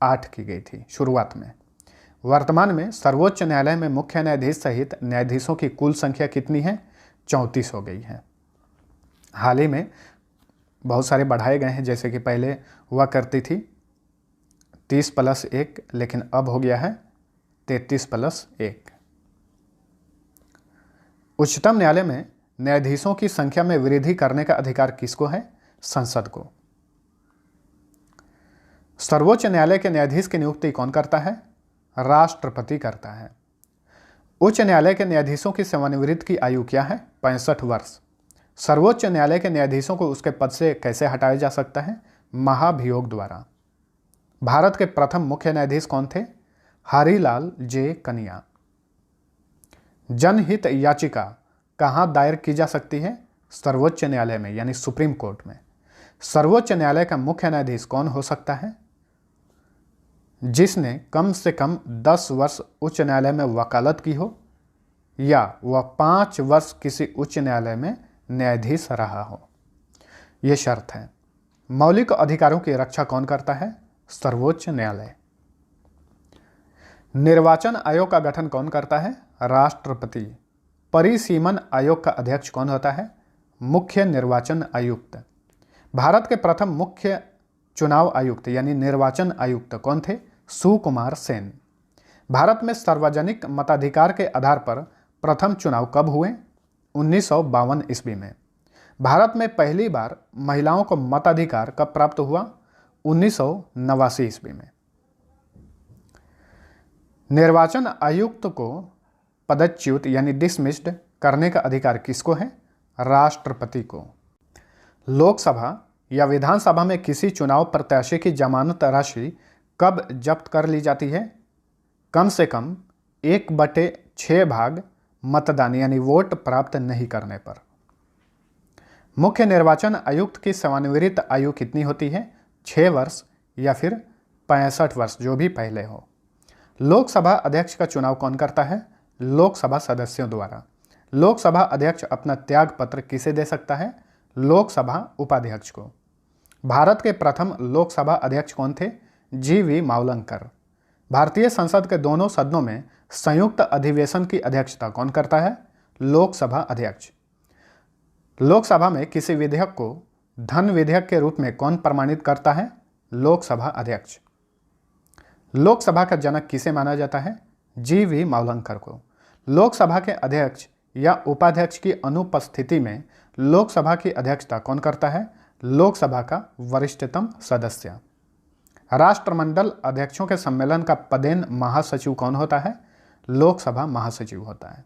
8 की गई थी शुरुआत में। वर्तमान में सर्वोच्च न्यायालय में मुख्य न्यायाधीश सहित न्यायाधीशों की कुल संख्या कितनी है? 34 हो गई है। हाल ही में बहुत सारे बढ़ाए गए हैं, जैसे कि पहले हुआ करती थी 30+1, लेकिन अब हो गया है 33+1। उच्चतम न्यायालय में न्यायाधीशों की संख्या में वृद्धि करने का अधिकार किसको है? संसद को। सर्वोच्च न्यायालय के न्यायाधीश की नियुक्ति कौन करता है? राष्ट्रपति करता है। उच्च न्यायालय के न्यायाधीशों की सेवानिवृत्त की आयु क्या है? 65 वर्ष। सर्वोच्च न्यायालय के न्यायाधीशों को उसके पद से कैसे हटाया जा सकता है? महाभियोग द्वारा। भारत के प्रथम मुख्य न्यायाधीश कौन थे? हरिलाल जे कनिया। जनहित याचिका कहाँ दायर की जा सकती है? सर्वोच्च न्यायालय में यानी सुप्रीम कोर्ट में। सर्वोच्च न्यायालय का मुख्य न्यायाधीश कौन हो सकता है? जिसने कम से कम 10 वर्ष उच्च न्यायालय में वकालत की हो या वह 5 वर्ष किसी उच्च न्यायालय में न्यायाधीश रहा हो, यह शर्त है। मौलिक अधिकारों की रक्षा कौन करता है? सर्वोच्च न्यायालय। निर्वाचन आयोग का गठन कौन करता है? राष्ट्रपति। परिसीमन आयोग का अध्यक्ष कौन होता है? मुख्य निर्वाचन आयुक्त। भारत के प्रथम मुख्य चुनाव आयुक्त यानी निर्वाचन आयुक्त कौन थे? सुकुमार सेन। भारत में सार्वजनिक मताधिकार के आधार पर प्रथम चुनाव कब हुए? 1952 ईस्वी में। भारत में पहली बार महिलाओं को मताधिकार कब प्राप्त हुआ? 1989 ईस्वी में। निर्वाचन आयुक्त को पदच्युत यानी डिसमिस्ड करने का अधिकार किसको है? राष्ट्रपति को। लोकसभा या विधानसभा में किसी चुनाव प्रत्याशी की जमानत राशि कब जब्त कर ली जाती है? कम से कम 1/6 भाग मतदान यानी वोट प्राप्त नहीं करने पर। मुख्य निर्वाचन आयुक्त की सेवानिवृत्त आयु कितनी होती है? 6 वर्ष या फिर 65 वर्ष, जो भी पहले हो। लोकसभा अध्यक्ष का चुनाव कौन करता है? लोकसभा सदस्यों द्वारा। लोकसभा अध्यक्ष अपना त्याग पत्र किसे दे सकता है? लोकसभा उपाध्यक्ष को। भारत के प्रथम लोकसभा अध्यक्ष कौन थे? जी.वी. मावलंकर। भारतीय संसद के दोनों सदनों में संयुक्त अधिवेशन की अध्यक्षता कौन करता है? लोकसभा अध्यक्ष। लोकसभा में किसी विधेयक को धन विधेयक के रूप में कौन प्रमाणित करता है? लोकसभा अध्यक्ष। लोकसभा का जनक किसे माना जाता है? जी.वी. मावलंकर को। लोकसभा के अध्यक्ष या उपाध्यक्ष की अनुपस्थिति में लोकसभा की अध्यक्षता कौन करता है? लोकसभा का वरिष्ठतम सदस्य। राष्ट्रमंडल अध्यक्षों के सम्मेलन का पदेन महासचिव कौन होता है? लोकसभा महासचिव होता है।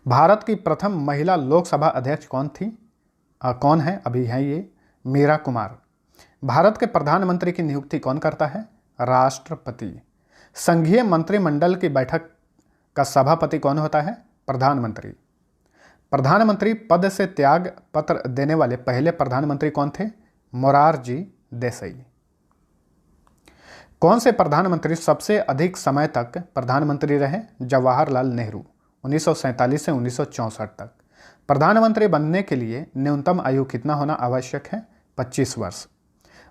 भारत की प्रथम महिला लोकसभा अध्यक्ष कौन थी? कौन है? अभी है ये मीरा कुमार। भारत के प्रधानमंत्री की नियुक्ति कौन करता है? राष्ट्रपति। संघीय मंत्रिमंडल की बैठक का सभापति कौन होता है? प्रधानमंत्री। प्रधानमंत्री पद से त्याग पत्र देने वाले पहले प्रधानमंत्री कौन थे? मोरारजी देसाई। कौन से प्रधानमंत्री सबसे अधिक समय तक प्रधानमंत्री रहे? जवाहरलाल नेहरू, 1947 से 1964 तक। प्रधानमंत्री बनने के लिए न्यूनतम आयु कितना होना आवश्यक है? 25 वर्ष।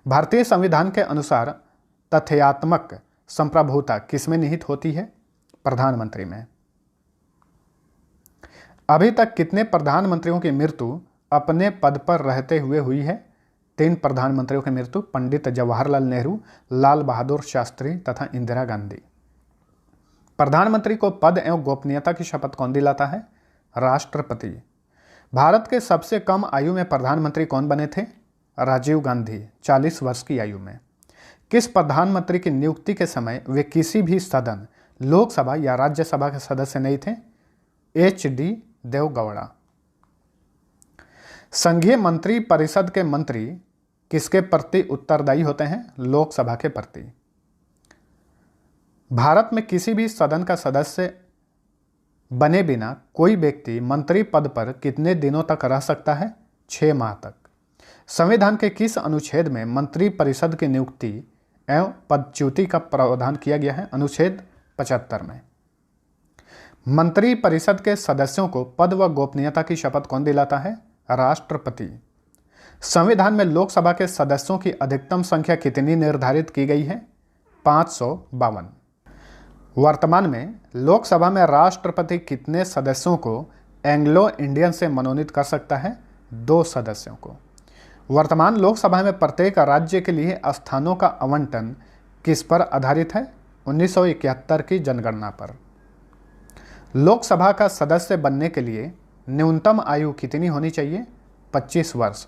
भारतीय संविधान के अनुसार तथ्यात्मक संप्रभुता किसमें निहित होती है? प्रधानमंत्री में। अभी तक कितने प्रधानमंत्रियों की मृत्यु अपने पद पर रहते हुए हुई है? 3 प्रधानमंत्रियों की मृत्यु, पंडित जवाहरलाल नेहरू, लाल बहादुर शास्त्री तथा इंदिरा गांधी। प्रधानमंत्री को पद एवं गोपनीयता की शपथ कौन दिलाता है? राष्ट्रपति। भारत के सबसे कम आयु में प्रधानमंत्री कौन बने थे? राजीव गांधी, 40 वर्ष की आयु में। किस प्रधानमंत्री की नियुक्ति के समय वे किसी भी सदन, लोकसभा या राज्यसभा के सदस्य नहीं थे? H.D. देवगौड़ा। संघीय मंत्री परिषद के मंत्री किसके प्रति उत्तरदायी होते हैं? लोकसभा के प्रति। भारत में किसी भी सदन का सदस्य बने बिना कोई व्यक्ति मंत्री पद पर कितने दिनों तक रह सकता है? 6 माह तक। संविधान के किस अनुच्छेद में मंत्री परिषद की नियुक्ति एवं पदच्युति का प्रावधान किया गया है? अनुच्छेद 75 में। मंत्री परिषद के सदस्यों को पद व गोपनीयता की शपथ कौन दिलाता है? राष्ट्रपति। संविधान में लोकसभा के सदस्यों की अधिकतम संख्या कितनी निर्धारित की गई है? 552। वर्तमान में लोकसभा में राष्ट्रपति कितने सदस्यों को एंग्लो इंडियन से मनोनीत कर सकता है? 2 सदस्यों को। वर्तमान लोकसभा में प्रत्येक राज्य के लिए स्थानों का आवंटन किस पर आधारित है? 1971 की जनगणना पर। लोकसभा का सदस्य बनने के लिए न्यूनतम आयु कितनी होनी चाहिए? 25 वर्ष।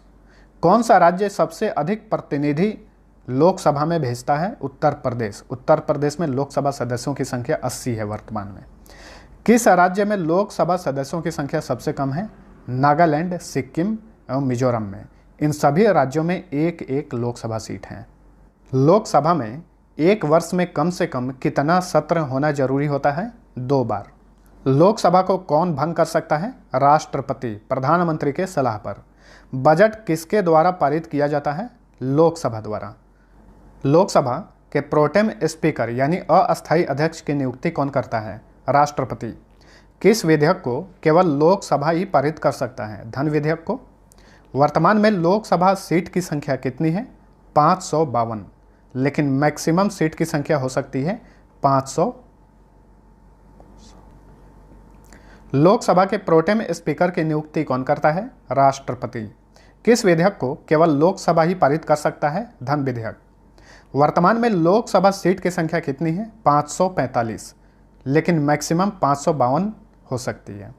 कौन सा राज्य सबसे अधिक प्रतिनिधि लोकसभा में भेजता है? उत्तर प्रदेश। उत्तर प्रदेश में लोकसभा सदस्यों की संख्या 80 है वर्तमान में। किस राज्य में लोकसभा सदस्यों की संख्या सबसे कम है? नागालैंड, सिक्किम एवं मिजोरम में। इन सभी राज्यों में एक एक लोकसभा सीट है। लोकसभा में एक वर्ष में कम से कम कितना सत्र होना जरूरी होता है? 2 बार। लोकसभा को कौन भंग कर सकता है? राष्ट्रपति, प्रधानमंत्री के सलाह पर। बजट किसके द्वारा पारित किया जाता है? लोकसभा द्वारा। लोकसभा के प्रोटेम स्पीकर यानी अस्थायी अध्यक्ष की नियुक्ति कौन करता है? राष्ट्रपति। किस विधेयक को केवल लोकसभा ही पारित कर सकता है? धन विधेयक को। वर्तमान में लोकसभा सीट की संख्या कितनी है? 552, लेकिन मैक्सिमम सीट की संख्या हो सकती है 500। लोकसभा के प्रोटेम स्पीकर की नियुक्ति कौन करता है? राष्ट्रपति। किस विधेयक को केवल लोकसभा ही पारित कर सकता है? धन विधेयक। वर्तमान में लोकसभा सीट की संख्या कितनी है? 545, लेकिन मैक्सिमम 552 हो सकती है।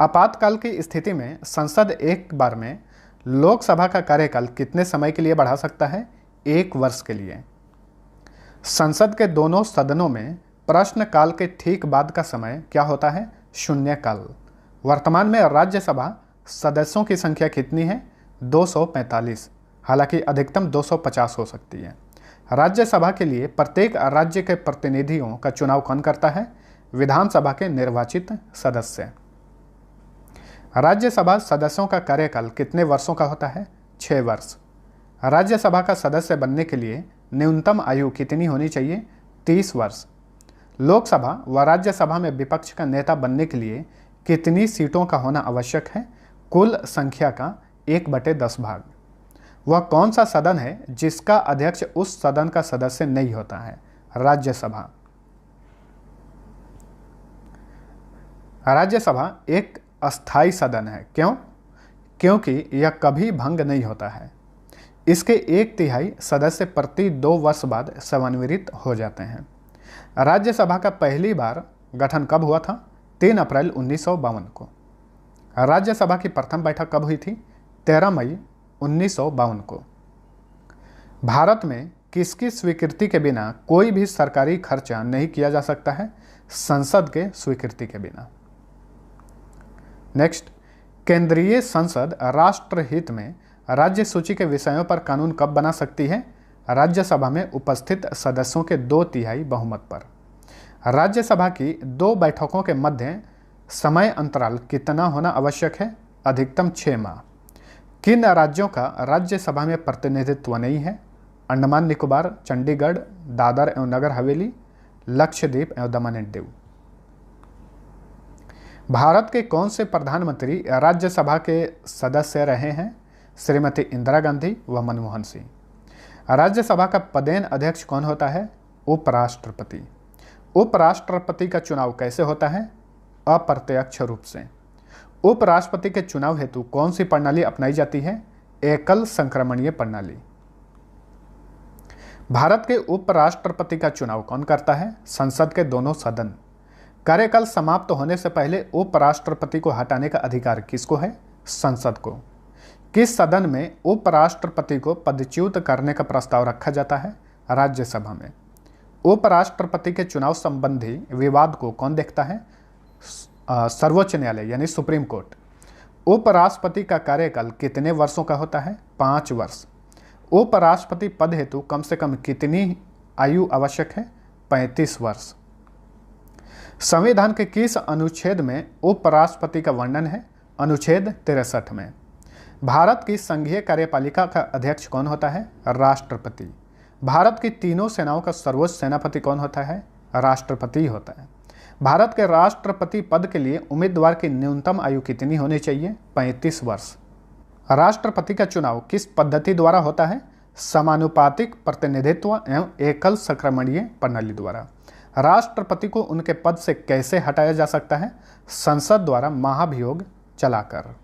आपातकाल की स्थिति में संसद एक बार में लोकसभा का कार्यकाल कितने समय के लिए बढ़ा सकता है? 1 वर्ष के लिए। संसद के दोनों सदनों में प्रश्नकाल के ठीक बाद का समय क्या होता है? शून्यकाल। वर्तमान में राज्यसभा सदस्यों की संख्या कितनी है? 245, हालांकि अधिकतम 250 हो सकती है। राज्यसभा के लिए प्रत्येक राज्य के प्रतिनिधियों का चुनाव कौन करता है? विधानसभा के निर्वाचित सदस्य। राज्यसभा सदस्यों का कार्यकाल कितने वर्षों का होता है? 6 वर्ष। राज्यसभा का सदस्य बनने के लिए न्यूनतम आयु कितनी होनी चाहिए? 30 वर्ष। लोकसभा व राज्यसभा में विपक्ष का नेता बनने के लिए कितनी सीटों का होना आवश्यक है? कुल संख्या का 1/10 भाग। वह कौन सा सदन है जिसका अध्यक्ष उस सदन का सदस्य नहीं होता है? राज्यसभा। राज्यसभा एक अस्थायी सदन है। क्यों? क्योंकि यह कभी भंग नहीं होता है। इसके 1/3 सदस्य प्रति 2 वर्ष बाद सेवानिवृत्त हो जाते हैं। राज्यसभा का पहली बार गठन कब हुआ था? 3 अप्रैल 1952 को। राज्यसभा की प्रथम बैठक कब हुई थी? 13 मई 1952 को। भारत में किसकी स्वीकृति के बिना कोई भी सरकारी खर्चा नहीं किया जा सकता है? संसद के स्वीकृति के बिना। नेक्स्ट, केंद्रीय संसद राष्ट्र हित में राज्य सूची के विषयों पर कानून कब बना सकती है? राज्यसभा में उपस्थित सदस्यों के 2/3 बहुमत पर। राज्यसभा की 2 बैठकों के मध्य समय अंतराल कितना होना आवश्यक है? अधिकतम 6 माह। किन राज्यों का राज्यसभा में प्रतिनिधित्व नहीं है? अंडमान निकोबार, चंडीगढ़, दादर एवं नगर हवेली, लक्षद्वीप एवं दमन एंड दीव। भारत के कौन से प्रधानमंत्री राज्यसभा के सदस्य रहे हैं? श्रीमती इंदिरा गांधी व मनमोहन सिंह। राज्यसभा का पदेन अध्यक्ष कौन होता है? उपराष्ट्रपति। उपराष्ट्रपति का चुनाव कैसे होता है? अप्रत्यक्ष रूप से। उपराष्ट्रपति के चुनाव हेतु कौन सी प्रणाली अपनाई जाती है? एकल संक्रमणीय प्रणाली। भारत के उपराष्ट्रपति का चुनाव कौन करता है? संसद के दोनों सदन। कार्यकाल समाप्त होने से पहले उपराष्ट्रपति को हटाने का अधिकार किसको है? संसद को। किस सदन में उपराष्ट्रपति को पदच्युत करने का प्रस्ताव रखा जाता है? राज्यसभा में। उपराष्ट्रपति के चुनाव संबंधी विवाद को कौन देखता है? सर्वोच्च न्यायालय यानी सुप्रीम कोर्ट। उपराष्ट्रपति का कार्यकाल कितने वर्षों का होता है? 5 वर्ष। उपराष्ट्रपति पद हेतु कम से कम कितनी आयु आवश्यक है? 35 वर्ष। संविधान के किस अनुच्छेद में उपराष्ट्रपति का वर्णन है? अनुच्छेद 63 में। भारत की संघीय कार्यपालिका का अध्यक्ष कौन होता है? राष्ट्रपति। भारत की तीनों सेनाओं का सर्वोच्च सेनापति कौन होता है? राष्ट्रपति होता है। भारत के राष्ट्रपति पद के लिए उम्मीदवार की न्यूनतम आयु कितनी होनी चाहिए? 35 वर्ष। राष्ट्रपति का चुनाव किस पद्धति द्वारा होता है? समानुपातिक प्रतिनिधित्व एवं एकल संक्रमणीय प्रणाली द्वारा। राष्ट्रपति को उनके पद से कैसे हटाया जा सकता है? संसद द्वारा महाभियोग चलाकर।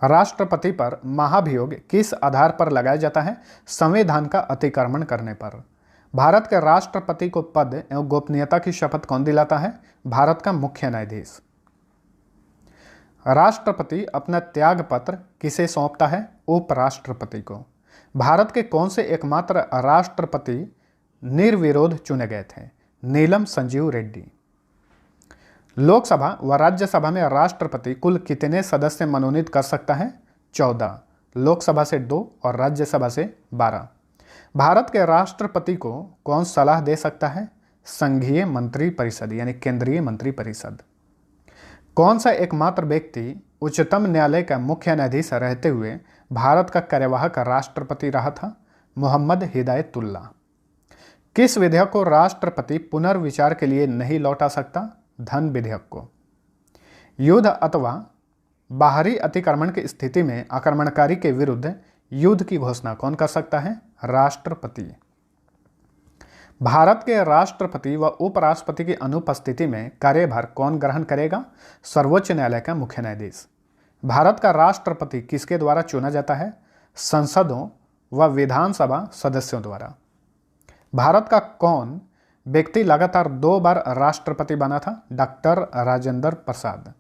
राष्ट्रपति पर महाभियोग किस आधार पर लगाया जाता है? संविधान का अतिक्रमण करने पर। भारत के राष्ट्रपति को पद एवं गोपनीयता की शपथ कौन दिलाता है? भारत का मुख्य न्यायाधीश। राष्ट्रपति अपना त्याग पत्र किसे सौंपता है? उपराष्ट्रपति को। भारत के कौन से एकमात्र राष्ट्रपति निर्विरोध चुने गए थे? नीलम संजीव रेड्डी। लोकसभा व राज्यसभा में राष्ट्रपति कुल कितने सदस्य मनोनीत कर सकता है? 14। लोकसभा से 2 और राज्यसभा से 12। भारत के राष्ट्रपति को कौन सलाह दे सकता है? संघीय मंत्री परिषद यानी केंद्रीय मंत्री परिषद। कौन सा एकमात्र व्यक्ति उच्चतम न्यायालय का मुख्य न्यायाधीश रहते हुए भारत का कार्यवाहक राष्ट्रपति रहा था? मोहम्मद हिदायतुल्लाह। किस विधेयक को राष्ट्रपति पुनर्विचार के लिए नहीं लौटा सकता? धन विधेयक को। युद्ध अथवा बाहरी अतिक्रमण की स्थिति में आक्रमणकारी के विरुद्ध युद्ध की घोषणा कौन कर सकता है? राष्ट्रपति। भारत के राष्ट्रपति व उपराष्ट्रपति की अनुपस्थिति में कार्यभार कौन ग्रहण करेगा? सर्वोच्च न्यायालय का मुख्य न्यायाधीश। भारत का राष्ट्रपति किसके द्वारा चुना जाता है? संसदों व विधानसभा सदस्यों द्वारा। भारत का कौन व्यक्ति लगातार 2 बार राष्ट्रपति बना था? डॉक्टर राजेंद्र प्रसाद।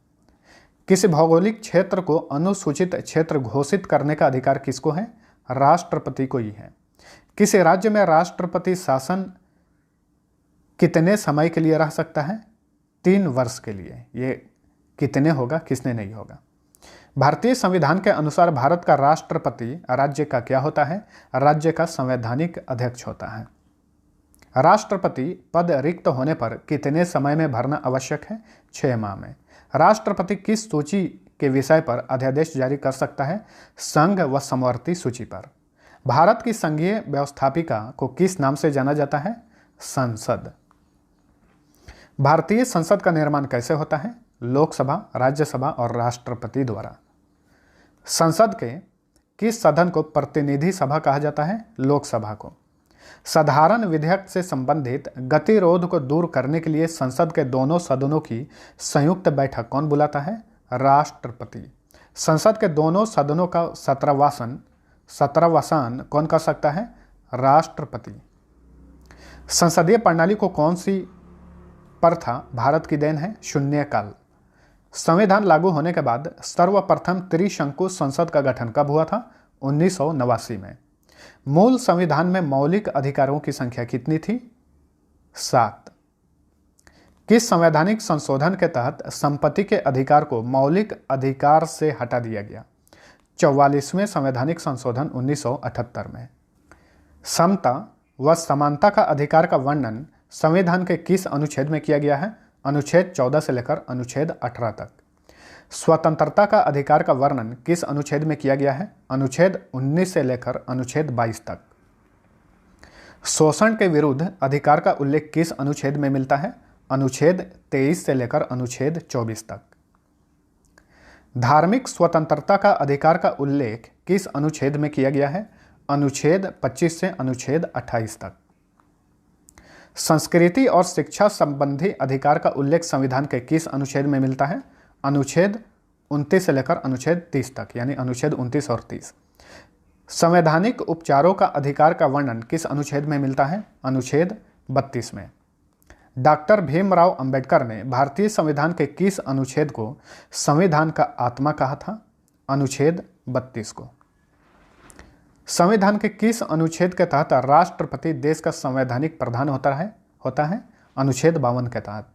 किसी भौगोलिक क्षेत्र को अनुसूचित क्षेत्र घोषित करने का अधिकार किसको है? राष्ट्रपति को ही है। किसी राज्य में राष्ट्रपति शासन कितने समय के लिए रह सकता है? 3 वर्ष के लिए। ये कितने होगा, किसने नहीं होगा। भारतीय संविधान के अनुसार भारत का राष्ट्रपति राज्य का क्या होता है? राज्य का संवैधानिक अध्यक्ष होता है। राष्ट्रपति पद रिक्त होने पर कितने समय में भरना आवश्यक है? 6 माह में। राष्ट्रपति किस सूची के विषय पर अध्यादेश जारी कर सकता है? संघ व समवर्ती सूची पर। भारत की संघीय व्यवस्थापिका को किस नाम से जाना जाता है? संसद। भारतीय संसद का निर्माण कैसे होता है? लोकसभा, राज्यसभा और राष्ट्रपति द्वारा। संसद के किस सदन को प्रतिनिधि सभा कहा जाता है? लोकसभा को। साधारण विधेयक से संबंधित गतिरोध को दूर करने के लिए संसद के दोनों सदनों की संयुक्त बैठक कौन बुलाता है? राष्ट्रपति। संसद के दोनों सदनों का सत्रवासान कौन कर सकता है? राष्ट्रपति। संसदीय प्रणाली को कौन सी प्रथा भारत की देन है? शून्यकाल। संविधान लागू होने के बाद सर्वप्रथम त्रिशंकु संसद का गठन कब हुआ था? 1989 में। मूल संविधान में मौलिक अधिकारों की संख्या कितनी थी? 7। किस संवैधानिक संशोधन के तहत संपत्ति के अधिकार को मौलिक अधिकार से हटा दिया गया? 44वें संवैधानिक संशोधन 1978 में। समता व समानता का अधिकार का वर्णन संविधान के किस अनुच्छेद में किया गया है? अनुच्छेद 14 से लेकर अनुच्छेद 18 तक। स्वतंत्रता का अधिकार का वर्णन किस अनुच्छेद में किया गया है? अनुच्छेद 19 से लेकर अनुच्छेद 22 तक। शोषण के विरुद्ध अधिकार का उल्लेख किस अनुच्छेद में मिलता है? अनुच्छेद 23 से लेकर अनुच्छेद 24 तक। धार्मिक स्वतंत्रता का अधिकार का उल्लेख किस अनुच्छेद में किया गया है? अनुच्छेद 25 से अनुच्छेद 28 तक। संस्कृति और शिक्षा संबंधी अधिकार का उल्लेख संविधान के किस अनुच्छेद में मिलता है? अनुच्छेद 29 से लेकर अनुच्छेद 30 तक, यानी अनुच्छेद 29 और 30। संवैधानिक उपचारों का अधिकार का वर्णन किस अनुच्छेद में मिलता है? अनुच्छेद 32 में। डॉक्टर भीमराव अंबेडकर ने भारतीय संविधान के किस अनुच्छेद को संविधान का आत्मा कहा था? अनुच्छेद 32 को। संविधान के किस अनुच्छेद के तहत राष्ट्रपति देश का संवैधानिक प्रधान होता है? अनुच्छेद 52 के तहत।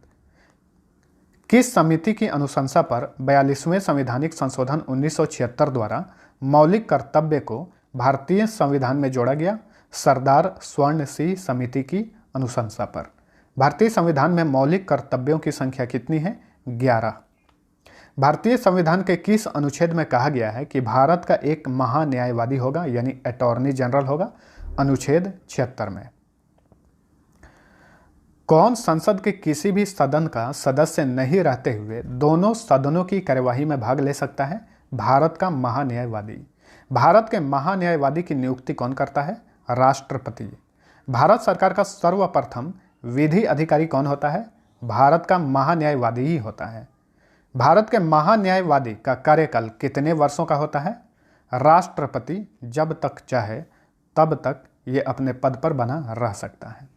किस समिति की अनुशंसा पर 42वें संवैधानिक संशोधन 1976 द्वारा मौलिक कर्तव्य को भारतीय संविधान में जोड़ा गया? सरदार स्वर्ण सिंह समिति की अनुशंसा पर। भारतीय संविधान में मौलिक कर्तव्यों की संख्या कितनी है? 11। भारतीय संविधान के किस अनुच्छेद में कहा गया है कि भारत का एक महान्यायवादी होगा, यानी अटॉर्नी जनरल होगा? अनुच्छेद 76 में। कौन संसद के किसी भी सदन का सदस्य नहीं रहते हुए दोनों सदनों की कार्यवाही में भाग ले सकता है? भारत का महान्यायवादी। भारत के महान्यायवादी की नियुक्ति कौन करता है? राष्ट्रपति। भारत सरकार का सर्वप्रथम विधि अधिकारी कौन होता है? भारत का महान्यायवादी ही होता है। भारत के महान्यायवादी का कार्यकाल कितने वर्षों का होता है? राष्ट्रपति जब तक चाहे तब तक ये अपने पद पर बना रह सकता है।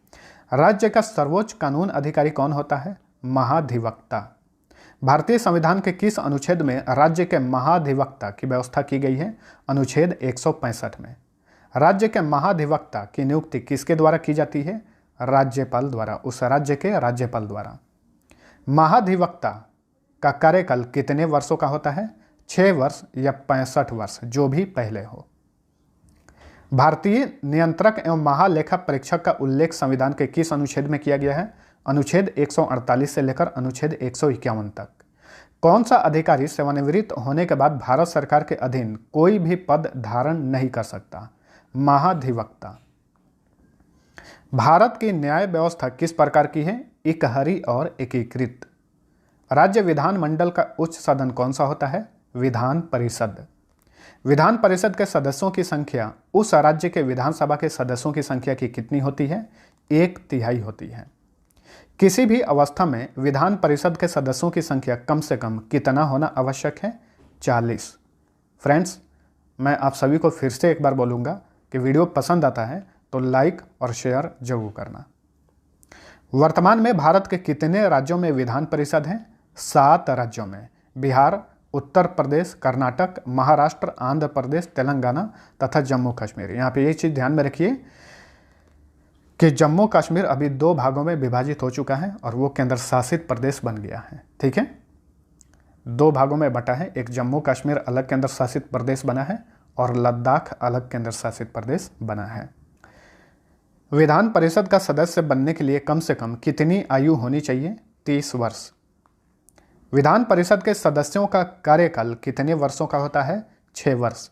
राज्य का सर्वोच्च कानून अधिकारी कौन होता है? महाधिवक्ता। भारतीय संविधान के किस अनुच्छेद में राज्य के महाधिवक्ता की व्यवस्था की गई है? अनुच्छेद 165 में। राज्य के महाधिवक्ता की नियुक्ति किसके द्वारा की जाती है? राज्यपाल द्वारा, उस राज्य के राज्यपाल द्वारा। महाधिवक्ता का कार्यकाल कितने वर्षों का होता है? 6 वर्ष या 65 वर्ष, जो भी पहले हो। भारतीय नियंत्रक एवं महालेखा परीक्षक का उल्लेख संविधान के किस अनुच्छेद में किया गया है? अनुच्छेद 148 से लेकर अनुच्छेद 151 तक। कौन सा अधिकारी सेवानिवृत्त होने के बाद भारत सरकार के अधीन कोई भी पद धारण नहीं कर सकता? महाधिवक्ता। भारत की न्याय व्यवस्था किस प्रकार की है? इकहरी और एकीकृत। राज्य विधानमंडल का उच्च सदन कौन सा होता है? विधान परिषद। विधान परिषद के सदस्यों की संख्या उस राज्य के विधानसभा के सदस्यों की संख्या की कितनी होती है? 1/3 होती है। किसी भी अवस्था में विधान परिषद के सदस्यों की संख्या कम से कम कितना होना आवश्यक है? 40। फ्रेंड्स, मैं आप सभी को फिर से एक बार बोलूँगा कि वीडियो पसंद आता है तो लाइक और शेयर जरूर करना। वर्तमान में भारत के कितने राज्यों में विधान परिषद हैं? 7 राज्यों में। बिहार, उत्तर प्रदेश, कर्नाटक, महाराष्ट्र, आंध्र प्रदेश, तेलंगाना तथा जम्मू कश्मीर। यहाँ पे ये चीज़ ध्यान में रखिए कि जम्मू कश्मीर अभी 2 भागों में विभाजित हो चुका है और वो केंद्र शासित प्रदेश बन गया है। ठीक है, 2 भागों में बटा है। एक जम्मू कश्मीर अलग केंद्र शासित प्रदेश बना है और लद्दाख अलग केंद्र शासित प्रदेश बना है। विधान परिषद का सदस्य बनने के लिए कम से कम कितनी आयु होनी चाहिए? 30 वर्ष। विधान परिषद के सदस्यों का कार्यकाल कितने वर्षों का होता है? 6 वर्ष।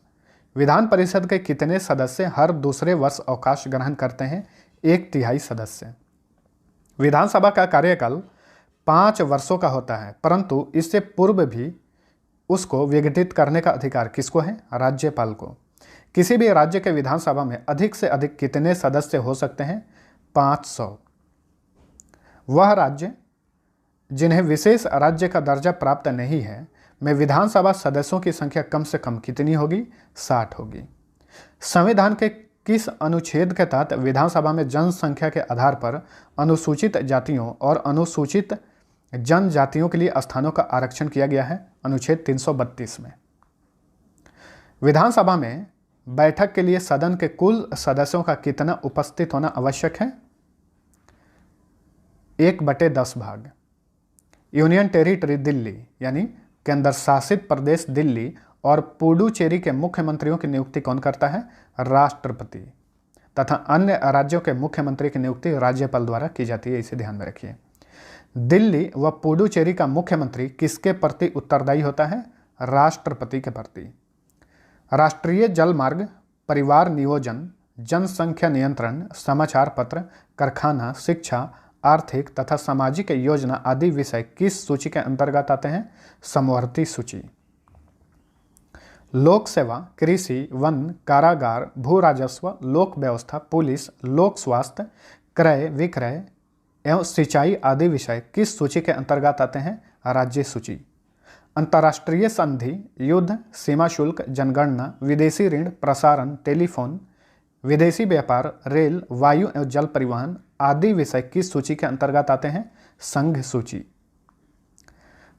विधान परिषद के कितने सदस्य हर दूसरे वर्ष अवकाश ग्रहण करते हैं? 1/3 सदस्य। विधानसभा का कार्यकाल 5 वर्षों का होता है, परंतु इससे पूर्व भी उसको विघटित करने का अधिकार किसको है? राज्यपाल को। किसी भी राज्य के विधानसभा में अधिक से अधिक कितने सदस्य हो सकते हैं? 500। वह राज्य जिन्हें विशेष राज्य का दर्जा प्राप्त नहीं है में विधानसभा सदस्यों की संख्या कम से कम कितनी होगी? 60 होगी। संविधान के किस अनुच्छेद के तहत विधानसभा में जनसंख्या के आधार पर अनुसूचित जातियों और अनुसूचित जनजातियों के लिए स्थानों का आरक्षण किया गया है? अनुच्छेद 332 में। विधानसभा में बैठक के लिए सदन के कुल सदस्यों का कितना उपस्थित होना आवश्यक है? 1/10 भाग। यूनियन टेरिटरी दिल्ली यानी केंद्र शासित प्रदेश दिल्ली और पुडुचेरी के मुख्यमंत्रियों की नियुक्ति कौन करता है? राष्ट्रपति। तथा अन्य राज्यों के मुख्यमंत्री की नियुक्ति राज्यपाल द्वारा की जाती है, इसे ध्यान में रखिए। दिल्ली व पुडुचेरी का मुख्यमंत्री किसके प्रति उत्तरदायी होता है? राष्ट्रपति के प्रति। राष्ट्रीय जल मार्ग, परिवार नियोजन, जनसंख्या नियंत्रण, समाचार पत्र, कारखाना, शिक्षा, आर्थिक तथा सामाजिक योजना आदि विषय किस सूची के अंतर्गत आते हैं? समवर्ती सूची। लोक सेवा, कृषि, वन, कारागार, भू राजस्व, लोक व्यवस्था, पुलिस, लोक स्वास्थ्य, क्रय विक्रय एवं सिंचाई आदि विषय किस सूची के अंतर्गत आते हैं? राज्य सूची। अंतर्राष्ट्रीय संधि, युद्ध, सीमा शुल्क, जनगणना, विदेशी ऋण, प्रसारण, टेलीफोन, विदेशी व्यापार, रेल, वायु एवं जल परिवहन आदि विषय किस सूची के अंतर्गत आते हैं? संघ सूची।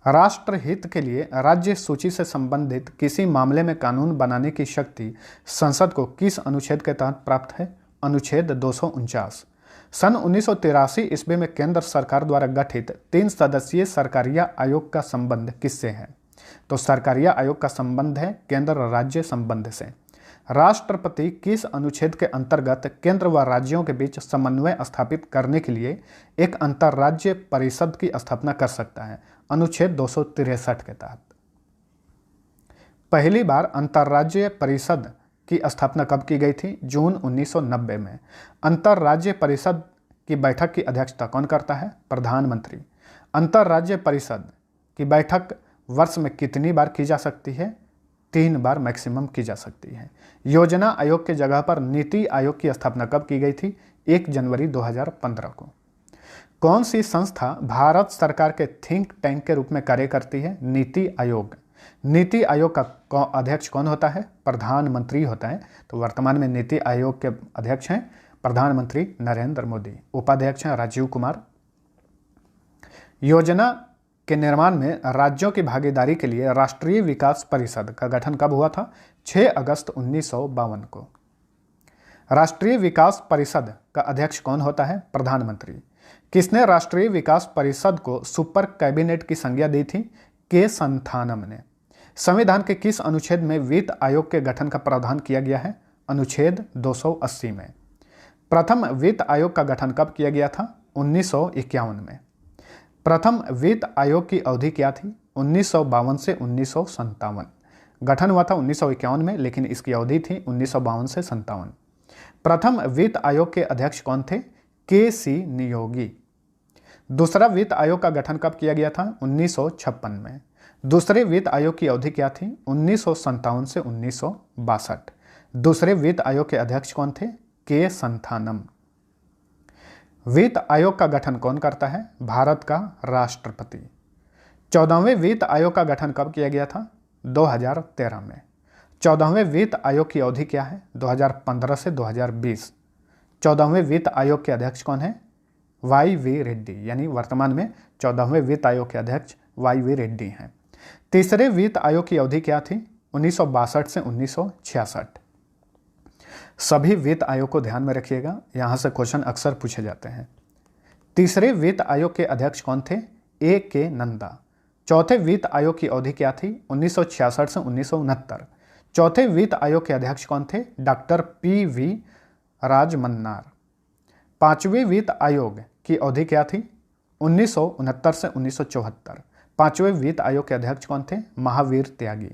राष्ट्र हित के लिए राज्य सूची से संबंधित किसी मामले में कानून बनाने की शक्ति संसद को किस अनुच्छेद के तहत प्राप्त है? अनुच्छेद 249। सन 1983 ईस्वी में केंद्र सरकार द्वारा गठित 3 सदस्यीय सरकारिया आयोग का संबंध किससे है? तो सरकारिया आयोग का संबंध है केंद्र राज्य संबंध से। राष्ट्रपति किस अनुच्छेद के अंतर्गत केंद्र व राज्यों के बीच समन्वय स्थापित करने के लिए एक अंतर्राज्य परिषद की स्थापना कर सकता है? अनुच्छेद 263 के तहत। पहली बार अंतर्राज्य परिषद की स्थापना कब की गई थी? जून 1990 में। अंतर्राज्य परिषद की बैठक की अध्यक्षता कौन करता है? प्रधानमंत्री। अंतर्राज्य परिषद की बैठक वर्ष में कितनी बार की जा सकती है? 3 बार मैक्सिमम की जा सकती है। योजना आयोग की जगह पर नीति आयोग की स्थापना कब की गई थी? 1 जनवरी 2015 को। कौन सी संस्था भारत सरकार के थिंक टैंक के रूप में कार्य करती है? नीति आयोग। नीति आयोग का अध्यक्ष कौन होता है? प्रधानमंत्री होता है। तो वर्तमान में नीति आयोग के अध्यक्ष हैं प्रधानमंत्री नरेंद्र मोदी। उपाध्यक्ष हैं राजीव कुमार। योजना के निर्माण में राज्यों की भागीदारी के लिए राष्ट्रीय विकास परिषद का गठन कब हुआ था? 6 अगस्त 1952 को। राष्ट्रीय विकास परिषद का अध्यक्ष कौन होता है? प्रधानमंत्री। किसने राष्ट्रीय विकास परिषद को सुपर कैबिनेट की संज्ञा दी थी? के संथानम ने। संविधान के किस अनुच्छेद में वित्त आयोग के गठन का प्रावधान किया गया है? अनुच्छेद 280 में। प्रथम वित्त आयोग का गठन कब किया गया था? 1951 में। प्रथम वित्त आयोग की अवधि क्या थी? 1952 से 1957। गठन हुआ था 1951 में, लेकिन इसकी अवधि थी 1952 से 57। प्रथम वित्त आयोग के अध्यक्ष कौन थे? के.सी. नियोगी। दूसरा वित्त आयोग का गठन कब किया गया था? 1956 में। दूसरे वित्त आयोग की अवधि क्या थी? 1957 से 1962। दूसरे वित्त आयोग के अध्यक्ष कौन थे? के संथानम। वित्त आयोग का गठन कौन करता है? भारत का राष्ट्रपति। 14वें वित्त आयोग का गठन कब किया गया था? 2013 में। 14वें वित्त आयोग की अवधि क्या है? 2015 से 2020। 14वें वित्त आयोग के अध्यक्ष कौन है? वाई.वी. रेड्डी, यानी वर्तमान में 14वें वित्त आयोग के अध्यक्ष वाई.वी. रेड्डी हैं। तीसरे वित्त आयोग की अवधि क्या थी? 1962 से 1966। सभी वित्त आयोग को ध्यान में रखिएगा, यहाँ से क्वेश्चन अक्सर पूछे जाते हैं। तीसरे वित्त आयोग के अध्यक्ष कौन थे? ए.के. नंदा। चौथे वित्त आयोग की अवधि क्या थी? 1966 से 1969। चौथे वित्त आयोग के अध्यक्ष कौन थे? Doctor P.V. राजमन्नार। पांचवें वित्त आयोग की अवधि क्या थी? 1969 से 1974। पांचवें वित्त आयोग के अध्यक्ष कौन थे? महावीर त्यागी।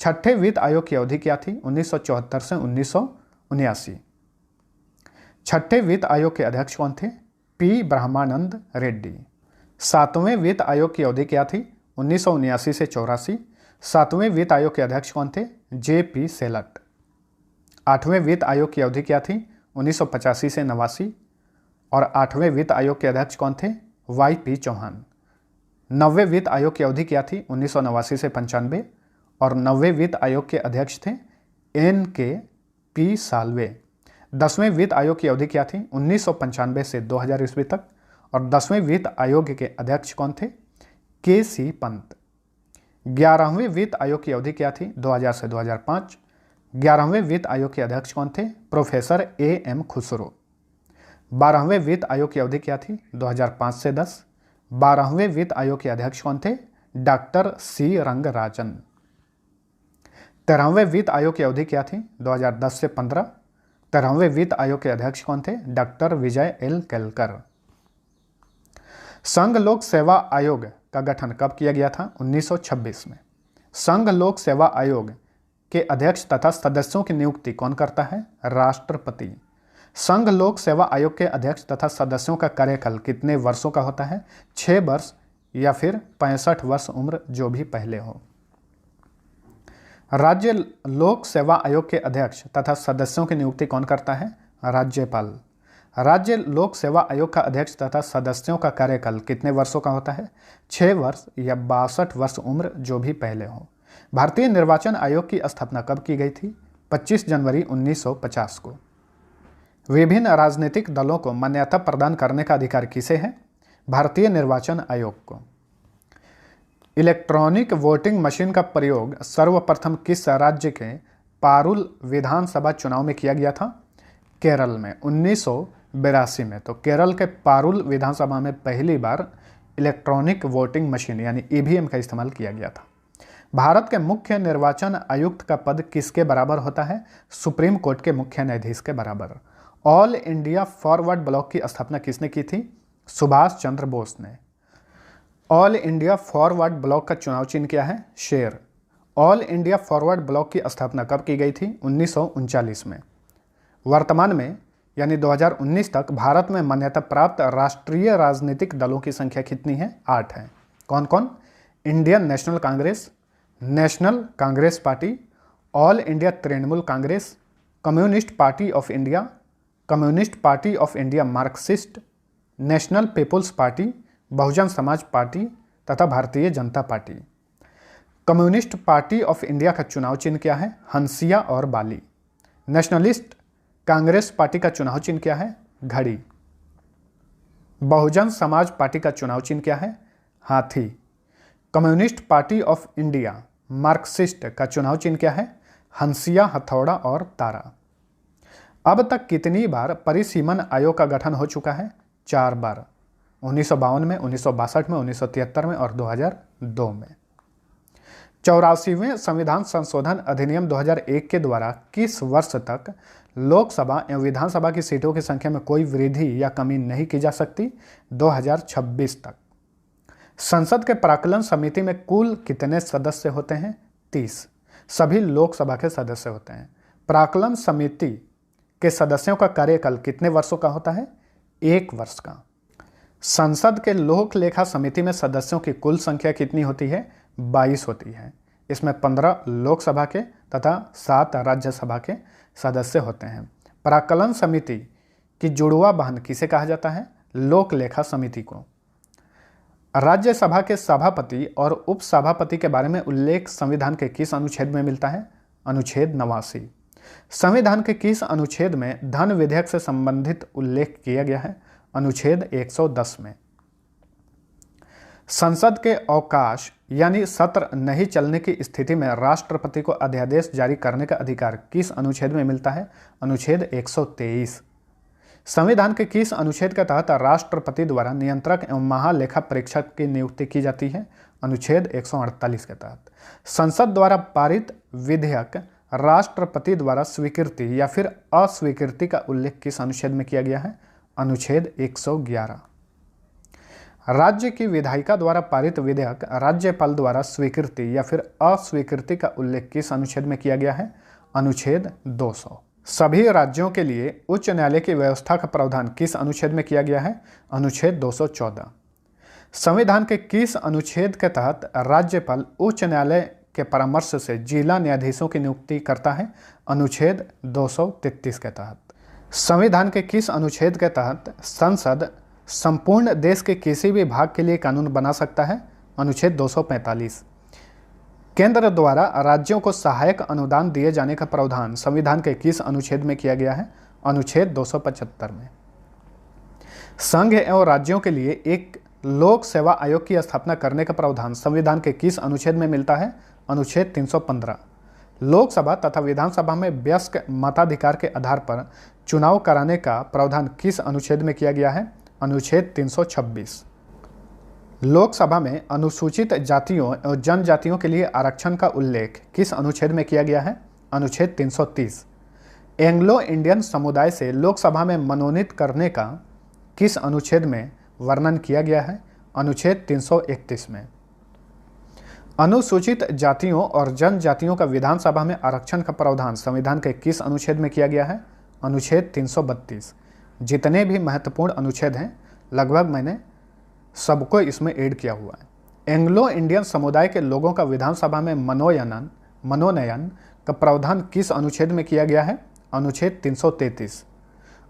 छठे वित्त आयोग की अवधि क्या थी? 1974 से 1979। छठे वित्त आयोग के अध्यक्ष कौन थे? पी ब्रह्मानंद रेड्डी। सातवें वित्त आयोग की अवधि क्या थी? 1979 से 84। सातवें वित्त आयोग के अध्यक्ष कौन थे? J P Shelat. आठवें वित्त आयोग की अवधि क्या थी? 1985 से 89। और आठवें वित्त आयोग के अध्यक्ष कौन थे? Y P Chavan. नौवें वित्त आयोग की अवधि क्या थी? 1989 से 95। और नौवें वित्त आयोग के अध्यक्ष थे एन के पी साल्वे। 10वें वित्त आयोग की अवधि क्या थी? 1995 से 2000 ईस्वी तक। और 10वें वित्त आयोग के अध्यक्ष कौन थे? के सी पंत। 11वें वित्त आयोग की अवधि क्या थी? 2000 से 2005। 11वें वित्त आयोग के अध्यक्ष कौन थे? Professor A M Khusro. 12वें वित्त आयोग की अवधि क्या थी? 2005 से 10। 12वें वित्त आयोग के अध्यक्ष कौन थे? Doctor C Rangarajan. 13वें वित्त आयोग की अवधि क्या थी? 2010 से 15। 13वें वित्त आयोग के अध्यक्ष कौन थे? डॉक्टर विजय एल केलकर। संघ लोक सेवा आयोग का गठन कब किया गया था? 1926 में। संघ लोक सेवा आयोग के अध्यक्ष तथा सदस्यों की नियुक्ति कौन करता है? राष्ट्रपति। संघ लोक सेवा आयोग के अध्यक्ष तथा सदस्यों का कार्यकाल कितने वर्षों का होता है? 6 वर्ष या फिर 65 वर्ष उम्र, जो भी पहले हो। राज्य लोक सेवा आयोग के अध्यक्ष तथा सदस्यों की नियुक्ति कौन करता है? राज्यपाल। राज्य लोक सेवा आयोग का अध्यक्ष तथा सदस्यों का कार्यकाल कितने वर्षों का होता है? 6 वर्ष या 62 वर्ष उम्र, जो भी पहले हो। भारतीय निर्वाचन आयोग की स्थापना कब की गई थी? 25 जनवरी 1950 को। विभिन्न राजनीतिक दलों को मान्यता प्रदान करने का अधिकार किसे है? भारतीय निर्वाचन आयोग को। इलेक्ट्रॉनिक वोटिंग मशीन का प्रयोग सर्वप्रथम किस राज्य के पारुल विधानसभा चुनाव में किया गया था? केरल में 1982 में। तो केरल के पारुल विधानसभा में पहली बार इलेक्ट्रॉनिक वोटिंग मशीन यानी ईवीएम का इस्तेमाल किया गया था। भारत के मुख्य निर्वाचन आयुक्त का पद किसके बराबर होता है? सुप्रीम कोर्ट के मुख्य न्यायाधीश के बराबर। ऑल इंडिया फॉरवर्ड ब्लॉक की स्थापना किसने की थी? सुभाष चंद्र बोस ने। ऑल इंडिया फॉरवर्ड ब्लॉक का चुनाव चिन्ह क्या है? शेर। ऑल इंडिया फॉरवर्ड ब्लॉक की स्थापना कब की गई थी? 1939 में। वर्तमान में यानी 2019 तक भारत में मान्यता प्राप्त राष्ट्रीय राजनीतिक दलों की संख्या कितनी है? 8 है। कौन कौन? Indian National Congress, National Congress Party, All India Trinamool Congress, Communist Party of India, Communist Party of India Marxist, National People's Party, Bahujan Samaj Party तथा Bharatiya Janata Party. Communist Party of India का चुनाव चिन्ह क्या है? हंसिया और बाली। नेशनलिस्ट कांग्रेस पार्टी का चुनाव चिन्ह क्या है? घड़ी। बहुजन समाज पार्टी का चुनाव चिन्ह क्या है? हाथी। Communist Party of India Marxist का चुनाव चिन्ह क्या है? हंसिया, हथौड़ा और तारा। अब तक कितनी बार परिसीमन आयोग का गठन हो चुका है? 4 बार। 1952 में, 1962 में, 1973 में और 2002 में। 84वें संविधान संशोधन अधिनियम 2001 के द्वारा किस वर्ष तक लोकसभा एवं विधानसभा की सीटों की संख्या में कोई वृद्धि या कमी नहीं की जा सकती? 2026 तक। संसद के प्राक्कलन समिति में कुल कितने सदस्य होते हैं? 30। सभी लोकसभा के सदस्य होते हैं। प्राक्कलन समिति के सदस्यों का कार्यकाल कितने वर्षों का होता है? 1 वर्ष का। संसद के लोक लेखा समिति में सदस्यों की कुल संख्या कितनी होती है? 22 होती है। इसमें 15 लोकसभा के तथा 7 राज्यसभा के सदस्य होते हैं। प्राक्कलन समिति की जुड़वा बहन किसे कहा जाता है? लोक लेखा समिति को। राज्यसभा के सभापति और उपसभापति के बारे में उल्लेख संविधान के किस अनुच्छेद में मिलता है? अनुच्छेद 89। संविधान के किस अनुच्छेद में धन विधेयक से संबंधित उल्लेख किया गया है? अनुच्छेद 110 में। संसद के अवकाश यानी सत्र नहीं चलने की स्थिति में राष्ट्रपति को अध्यादेश जारी करने का अधिकार किस अनुच्छेद में मिलता है? अनुच्छेद 123। संविधान के किस अनुच्छेद के तहत राष्ट्रपति द्वारा नियंत्रक एवं महालेखा परीक्षक की नियुक्ति की जाती है? अनुच्छेद 148 के तहत। संसद द्वारा पारित विधेयक राष्ट्रपति द्वारा स्वीकृति या फिर अस्वीकृति का उल्लेख किस अनुच्छेद में किया गया है? अनुच्छेद 111। राज्य की विधायिका द्वारा पारित विधेयक राज्यपाल द्वारा स्वीकृति या फिर अस्वीकृति का उल्लेख किस अनुच्छेद में किया गया है? अनुच्छेद 200। सभी राज्यों के लिए उच्च न्यायालय की व्यवस्था का प्रावधान किस अनुच्छेद में किया गया है? अनुच्छेद 214। संविधान के किस अनुच्छेद के तहत राज्यपाल उच्च न्यायालय के परामर्श से जिला न्यायाधीशों की नियुक्ति करता है? अनुच्छेद 233 के तहत। संविधान के किस अनुच्छेद के तहत संसद संपूर्ण देश के किसी भी भाग के लिए कानून बना सकता है? अनुच्छेद 245। केंद्र द्वारा राज्यों को सहायक अनुदान दिए जाने का प्रावधान संविधान के किस अनुच्छेद में किया गया है? अनुच्छेद 275 में। संघ एवं राज्यों के लिए एक लोक सेवा आयोग की स्थापना करने का प्रावधान संविधान के किस अनुच्छेद में मिलता है? अनुच्छेद 315। लोकसभा तथा विधानसभा में वयस्क मताधिकार के आधार पर चुनाव कराने का प्रावधान किस अनुच्छेद में किया गया है? अनुच्छेद 326। लोकसभा में अनुसूचित जातियों और जनजातियों के लिए आरक्षण का उल्लेख किस अनुच्छेद में किया गया है? अनुच्छेद 330। एंग्लो इंडियन समुदाय से लोकसभा में मनोनीत करने का किस अनुच्छेद में वर्णन किया गया है? अनुच्छेद 331 में। अनुसूचित जातियों और जनजातियों का विधानसभा में आरक्षण का प्रावधान संविधान के किस अनुच्छेद में किया गया है? अनुच्छेद 332। जितने भी महत्वपूर्ण अनुच्छेद हैं लगभग मैंने सबको इसमें ऐड किया हुआ है। एंग्लो इंडियन समुदाय के लोगों का विधानसभा में मनोनयन का प्रावधान किस अनुच्छेद में किया गया है? अनुच्छेद 333।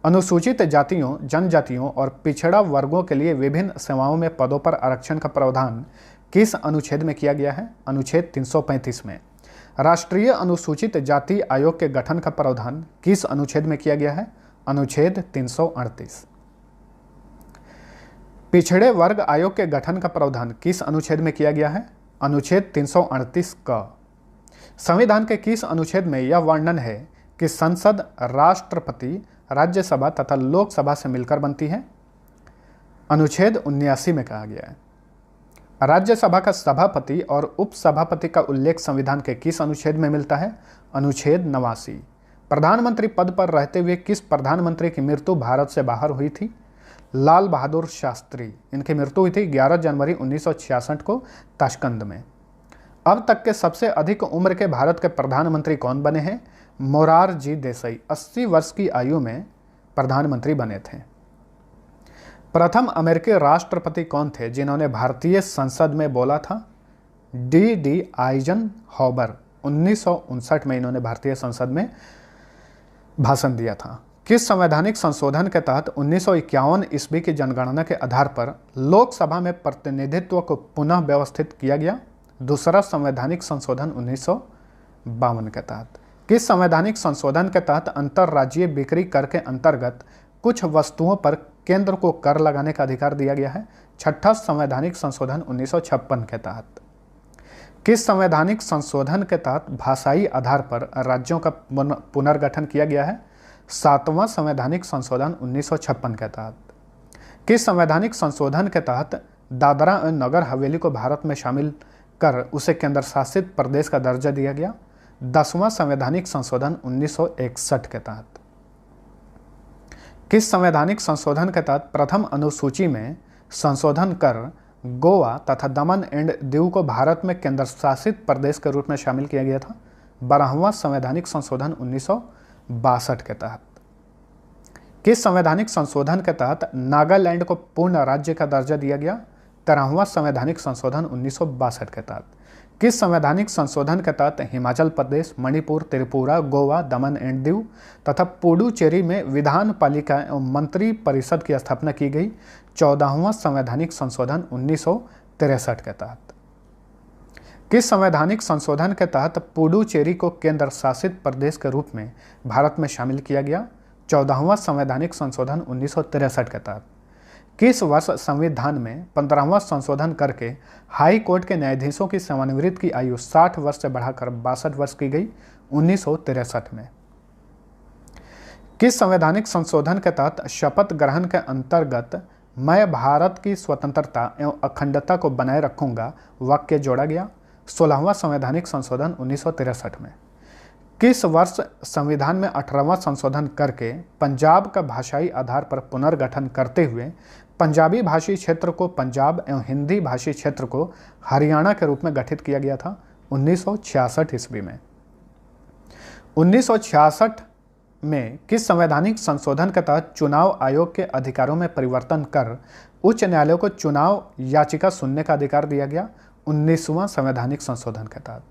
अनुसूचित जातियों, जनजातियों और पिछड़ा वर्गों के लिए विभिन्न सेवाओं में पदों पर आरक्षण का प्रावधान किस अनुच्छेद में किया गया है? अनुच्छेद 335 में। राष्ट्रीय अनुसूचित जाति आयोग के गठन का प्रावधान किस अनुच्छेद में किया गया है? अनुच्छेद 338। पिछड़े वर्ग आयोग के गठन का प्रावधान किस अनुच्छेद में किया गया है? अनुच्छेद 338 का। संविधान के किस अनुच्छेद में यह वर्णन है कि संसद राष्ट्रपति, राज्यसभा तथा लोकसभा से मिलकर बनती है? अनुच्छेद 79 में कहा गया है। राज्यसभा का सभापति और उपसभापति का उल्लेख संविधान के किस अनुच्छेद में मिलता है? अनुच्छेद 89। प्रधानमंत्री पद पर रहते हुए किस प्रधानमंत्री की मृत्यु भारत से बाहर हुई थी? लाल बहादुर शास्त्री। इनकी मृत्यु हुई थी 11 जनवरी 1966 को ताशकंद में। अब तक के सबसे अधिक उम्र के भारत के प्रधानमंत्री कौन बने हैं? मोरारजी देसाई 80 वर्ष की आयु में प्रधानमंत्री बने थे। प्रथम अमेरिकी राष्ट्रपति कौन थे जिन्होंने भारतीय संसद में बोला था? D Eisenhower. 1959 में इन्होंने भारतीय संसद में भाषण दिया था। किस संवैधानिक संशोधन के तहत 1951 ईस्वी की जनगणना के आधार पर लोकसभा में प्रतिनिधित्व को पुनः व्यवस्थित किया गया? दूसरा संवैधानिक संशोधन 1952 के तहत। किस संवैधानिक संशोधन के तहत अंतर्राज्यीय बिक्री कर के अंतर्गत कुछ वस्तुओं पर केंद्र को कर लगाने का अधिकार दिया गया है? छठा संवैधानिक संशोधन 1956 के तहत। किस संवैधानिक संशोधन के तहत भाषाई आधार पर राज्यों का पुनर्गठन किया गया है? सातवां संवैधानिक संशोधन 1956 के तहत। किस संवैधानिक संशोधन के तहत दादरा और नगर हवेली को भारत में शामिल कर उसे केंद्र शासित प्रदेश का दर्जा दिया गया? 10वां संवैधानिक संशोधन 1961 के तहत। किस संवैधानिक संशोधन के तहत प्रथम अनुसूची में संशोधन कर गोवा तथा दमन एंड दीव को भारत में केंद्र शासित प्रदेश के रूप में शामिल किया गया था? 12वां संवैधानिक संशोधन 1962 के तहत। किस संवैधानिक संशोधन के तहत नागालैंड को पूर्ण राज्य का दर्जा दिया गया? 13वां संवैधानिक संशोधन 1962 के तहत। किस संवैधानिक संशोधन के तहत हिमाचल प्रदेश, मणिपुर, त्रिपुरा, गोवा, दमन एंड दीव तथा पुडुचेरी में विधान पालिका एवं मंत्री परिषद की स्थापना की गई? 14वां संवैधानिक संशोधन 1963 के तहत। किस संवैधानिक संशोधन के तहत पुडुचेरी को केंद्र शासित प्रदेश के रूप में भारत में शामिल किया गया? 14वां संवैधानिक संशोधन 1963 के तहत। किस वर्ष संविधान में 15वां संशोधन करके हाई कोर्ट के न्यायाधीशों की सेवानिवृत्ति की आयु 60 वर्ष से बढ़ाकर 62 वर्ष की गई? 1963 में। किस संवैधानिक संशोधन के तहत शपथ ग्रहण के अंतर्गत मैं भारत की स्वतंत्रता एवं अखंडता को बनाए रखूंगा वाक्य जोड़ा गया? 16वां संवैधानिक संशोधन 1963 में। किस वर्ष संविधान में 18वां संशोधन करके पंजाब का भाषाई आधार पर पुनर्गठन करते हुए पंजाबी भाषी क्षेत्र को पंजाब एवं हिंदी भाषी क्षेत्र को हरियाणा के रूप में गठित किया गया था? 1966 ईस्वी में। 1966 में किस संवैधानिक संशोधन के तहत चुनाव आयोग के अधिकारों में परिवर्तन कर उच्च न्यायालय को चुनाव याचिका सुनने का अधिकार दिया गया? 19वां संवैधानिक संशोधन के तहत।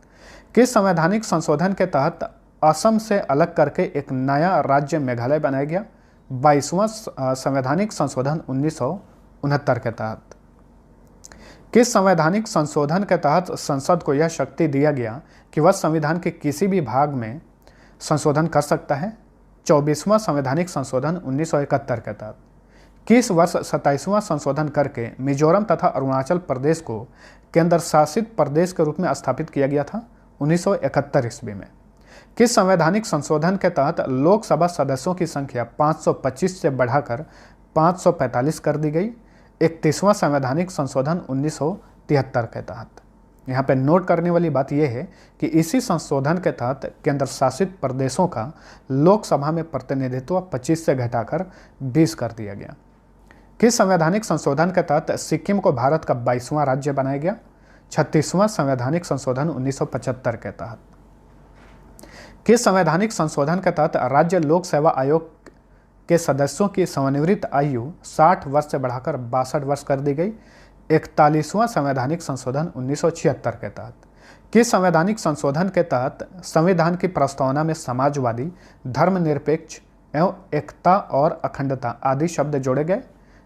किस संवैधानिक संशोधन के तहत असम से अलग करके एक नया राज्य मेघालय बनाया गया? 22वां संवैधानिक संशोधन 1969 के तहत। किस संवैधानिक संशोधन के तहत संसद को यह शक्ति दिया गया कि वह संविधान के किसी भी भाग में संशोधन कर सकता है? 24वां संवैधानिक संशोधन 1971 के तहत। किस वर्ष 27वां संशोधन करके मिजोरम तथा अरुणाचल प्रदेश को केंद्र शासित प्रदेश के रूप में स्थापित किया गया था? 1971 ईस्वी में। किस संवैधानिक संशोधन के तहत लोकसभा सदस्यों की संख्या 525 से बढ़ाकर 545 कर दी गई? 31वां संवैधानिक संशोधन 1973 के तहत। यहाँ पे नोट करने वाली बात यह है कि इसी संशोधन के तहत केंद्र शासित प्रदेशों का लोकसभा में प्रतिनिधित्व 25 से घटाकर 20 कर दिया गया। किस संवैधानिक संशोधन के तहत सिक्किम को भारत का 22वां राज्य बनाया गया? 36वां संवैधानिक संशोधन 1975 के तहत। किस संवैधानिक संशोधन के तहत राज्य लोक सेवा आयोग के सदस्यों की सेवानिवृत्त आयु 60 वर्ष से बढ़ाकर 62 वर्ष कर दी गई? 41वां संवैधानिक संशोधन 1976 के तहत। किस संवैधानिक संशोधन के तहत संविधान की प्रस्तावना में समाजवादी, धर्मनिरपेक्ष एवं एकता और अखंडता आदि शब्द जोड़े गए?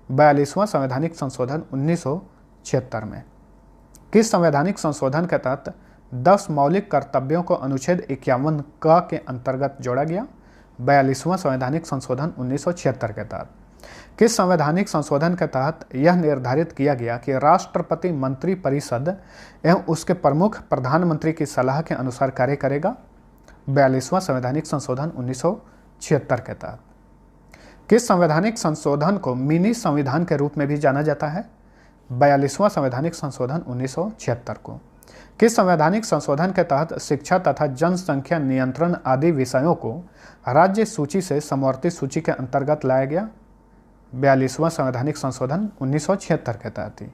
42वां संवैधानिक संशोधन 1976 में। किस संवैधानिक संशोधन के तहत 10 मौलिक कर्तव्यों को अनुच्छेद 51 क के अंतर्गत जोड़ा गया? 42वां संवैधानिक संशोधन 1976 के तहत। किस संवैधानिक संशोधन के तहत यह निर्धारित किया गया कि राष्ट्रपति मंत्री परिषद एवं उसके प्रमुख प्रधानमंत्री की सलाह के अनुसार कार्य करेगा? 42वां संवैधानिक संशोधन 1976 के तहत। किस संवैधानिक संशोधन को मिनी संविधान के रूप में भी जाना जाता है? 42वां संवैधानिक संशोधन 1976 को। किस संवैधानिक संशोधन के तहत शिक्षा तथा जनसंख्या नियंत्रण आदि विषयों को राज्य सूची से समवर्ती सूची के अंतर्गत लाया गया? 42वां संवैधानिक संशोधन 1976 के तहत ही।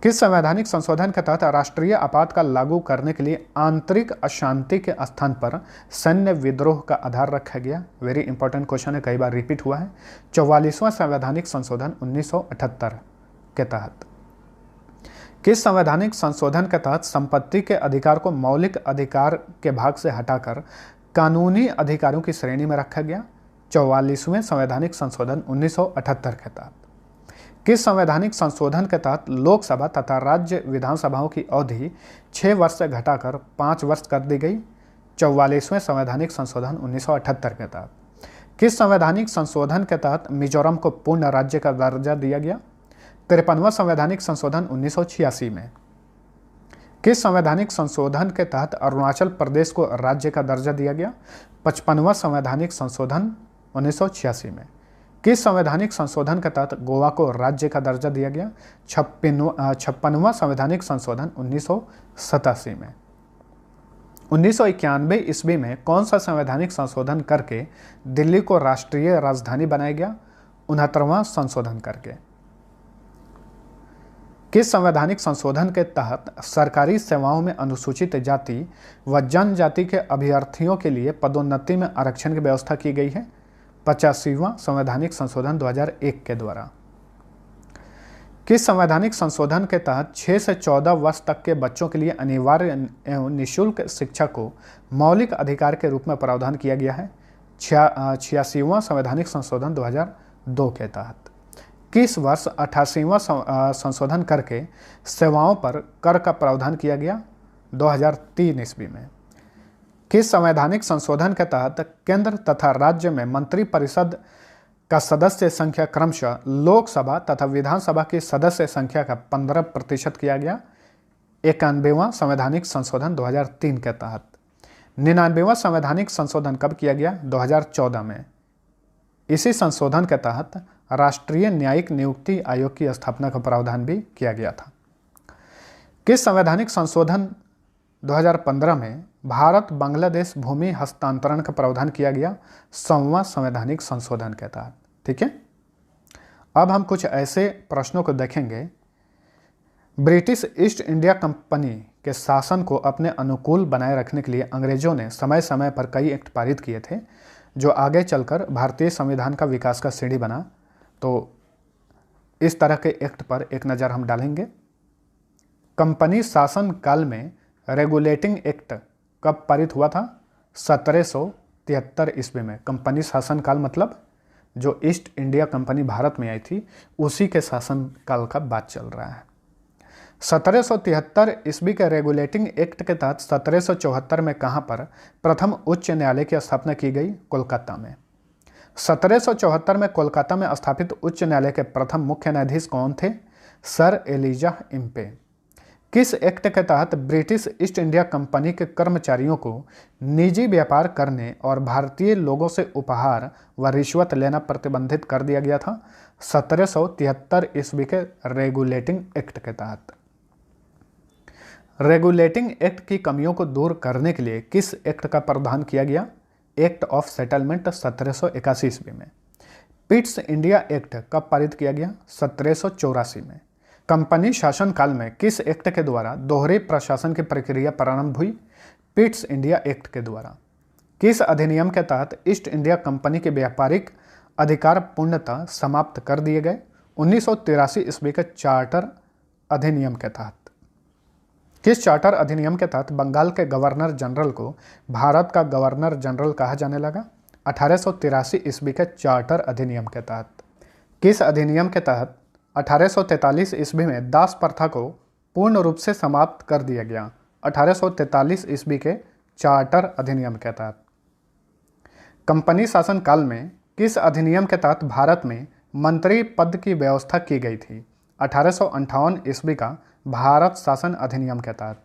किस संवैधानिक संशोधन के तहत राष्ट्रीय आपातकाल लागू करने के लिए आंतरिक अशांति के स्थान पर सैन्य विद्रोह का आधार रखा गया? वेरी इंपॉर्टेंट क्वेश्चन है, कई बार रिपीट हुआ है। 44वां संवैधानिक संशोधन 1978 के तहत। किस संवैधानिक संशोधन के तहत संपत्ति के अधिकार को मौलिक अधिकार के भाग से हटाकर कानूनी अधिकारों की श्रेणी में रखा गया? 44वें संवैधानिक संशोधन 1978 के तहत। किस संवैधानिक संशोधन के तहत लोकसभा तथा राज्य विधानसभाओं की अवधि 6 वर्ष से घटाकर 5 वर्ष कर दी गई? 44वें संवैधानिक संशोधन 1978 के तहत। किस संवैधानिक संशोधन के तहत मिजोरम को पूर्ण राज्य का दर्जा दिया गया? 53वां संवैधानिक संशोधन 1986 में। किस संवैधानिक संशोधन के तहत अरुणाचल प्रदेश को राज्य का दर्जा दिया गया? 55वां संवैधानिक संशोधन 1986 में। किस संवैधानिक संशोधन के तहत गोवा को राज्य का दर्जा दिया गया? 56वां संवैधानिक संशोधन 1987 में। 1991 ईस्वी में कौन सा संवैधानिक संशोधन करके दिल्ली को राष्ट्रीय राजधानी बनाया गया? 69वां संशोधन करके। किस संवैधानिक संशोधन के तहत सरकारी सेवाओं में अनुसूचित जाति व जनजाति के अभ्यर्थियों के लिए पदोन्नति में आरक्षण की व्यवस्था की गई है? 85वां संवैधानिक संशोधन 2001 के द्वारा। किस संवैधानिक संशोधन के तहत 6 से 14 वर्ष तक के बच्चों के लिए अनिवार्य एवं निःशुल्क शिक्षा को मौलिक अधिकार के रूप में प्रावधान किया गया है? 86वां संवैधानिक संशोधन 2002 के तहत। किस वर्ष 88वां संशोधन करके सेवाओं पर कर का प्रावधान किया गया? 2003 ईस्वी में। किस संवैधानिक संशोधन के तहत केंद्र तथा राज्य में मंत्रिपरिषद का सदस्य संख्या क्रमशः लोकसभा तथा विधानसभा की सदस्य संख्या का 15% किया गया? 91वां संवैधानिक संशोधन 2003 के तहत। 99वां संवैधानिक संशोधन कब किया गया? 2014 में। इसी संशोधन के तहत राष्ट्रीय न्यायिक नियुक्ति आयोग की स्थापना का प्रावधान भी किया गया था। किस संवैधानिक संशोधन 2015 में भारत बांग्लादेश भूमि हस्तांतरण का प्रावधान किया गया 100वां संवैधानिक संशोधन के तहत। ठीक है, अब हम कुछ ऐसे प्रश्नों को देखेंगे। ब्रिटिश ईस्ट इंडिया कंपनी के शासन को अपने अनुकूल बनाए रखने के लिए अंग्रेजों ने समय समय पर कई एक्ट पारित किए थे, जो आगे चलकर भारतीय संविधान का विकास का सीढ़ी बना। तो इस तरह के एक्ट पर एक नज़र हम डालेंगे। कंपनी शासन काल में रेगुलेटिंग एक्ट कब पारित हुआ था? 1773 ईस्वी में। कंपनी शासन काल मतलब जो ईस्ट इंडिया कंपनी भारत में आई थी उसी के शासन काल का बात चल रहा है। 1773 ईस्वी के रेगुलेटिंग एक्ट के तहत 1774 में कहाँ पर प्रथम उच्च न्यायालय की स्थापना की गई? कोलकाता में। 1774 में कोलकाता में स्थापित उच्च न्यायालय के प्रथम मुख्य न्यायाधीश कौन थे? Sir Elijah Impey. किस एक्ट के तहत ब्रिटिश ईस्ट इंडिया कंपनी के कर्मचारियों को निजी व्यापार करने और भारतीय लोगों से उपहार व रिश्वत लेना प्रतिबंधित कर दिया गया था? 1773 ईस्वी के रेगुलेटिंग एक्ट के तहत। रेगुलेटिंग एक्ट की कमियों को दूर करने के लिए किस एक्ट का प्रावधान किया गया? एक्ट ऑफ सेटलमेंट 1781 ईस्वी में। पिट्स इंडिया एक्ट कब पारित किया गया? 1784 में। कंपनी शासन काल में किस एक्ट के द्वारा दोहरे प्रशासन की प्रक्रिया प्रारंभ हुई? पिट्स इंडिया एक्ट के द्वारा। किस अधिनियम के तहत ईस्ट इंडिया कंपनी के व्यापारिक अधिकार पूर्णतः समाप्त कर दिए गए? 1983 ईस्वी के चार्टर अधिनियम के तहत। किस चार्टर अधिनियम के तहत बंगाल के गवर्नर जनरल को भारत का गवर्नर जनरल कहा जाने लगा? 1883 ईस्वी के चार्टर अधिनियम के तहत। किस अधिनियम के तहत 1843 ईस्वी में दास प्रथा को पूर्ण रूप से समाप्त कर दिया गया? 1843 ईस्वी के चार्टर अधिनियम के तहत। कंपनी शासन काल में किस अधिनियम के तहत भारत में मंत्री पद की व्यवस्था की गई थी? 1858 ईस्वी का भारत शासन अधिनियम के तहत।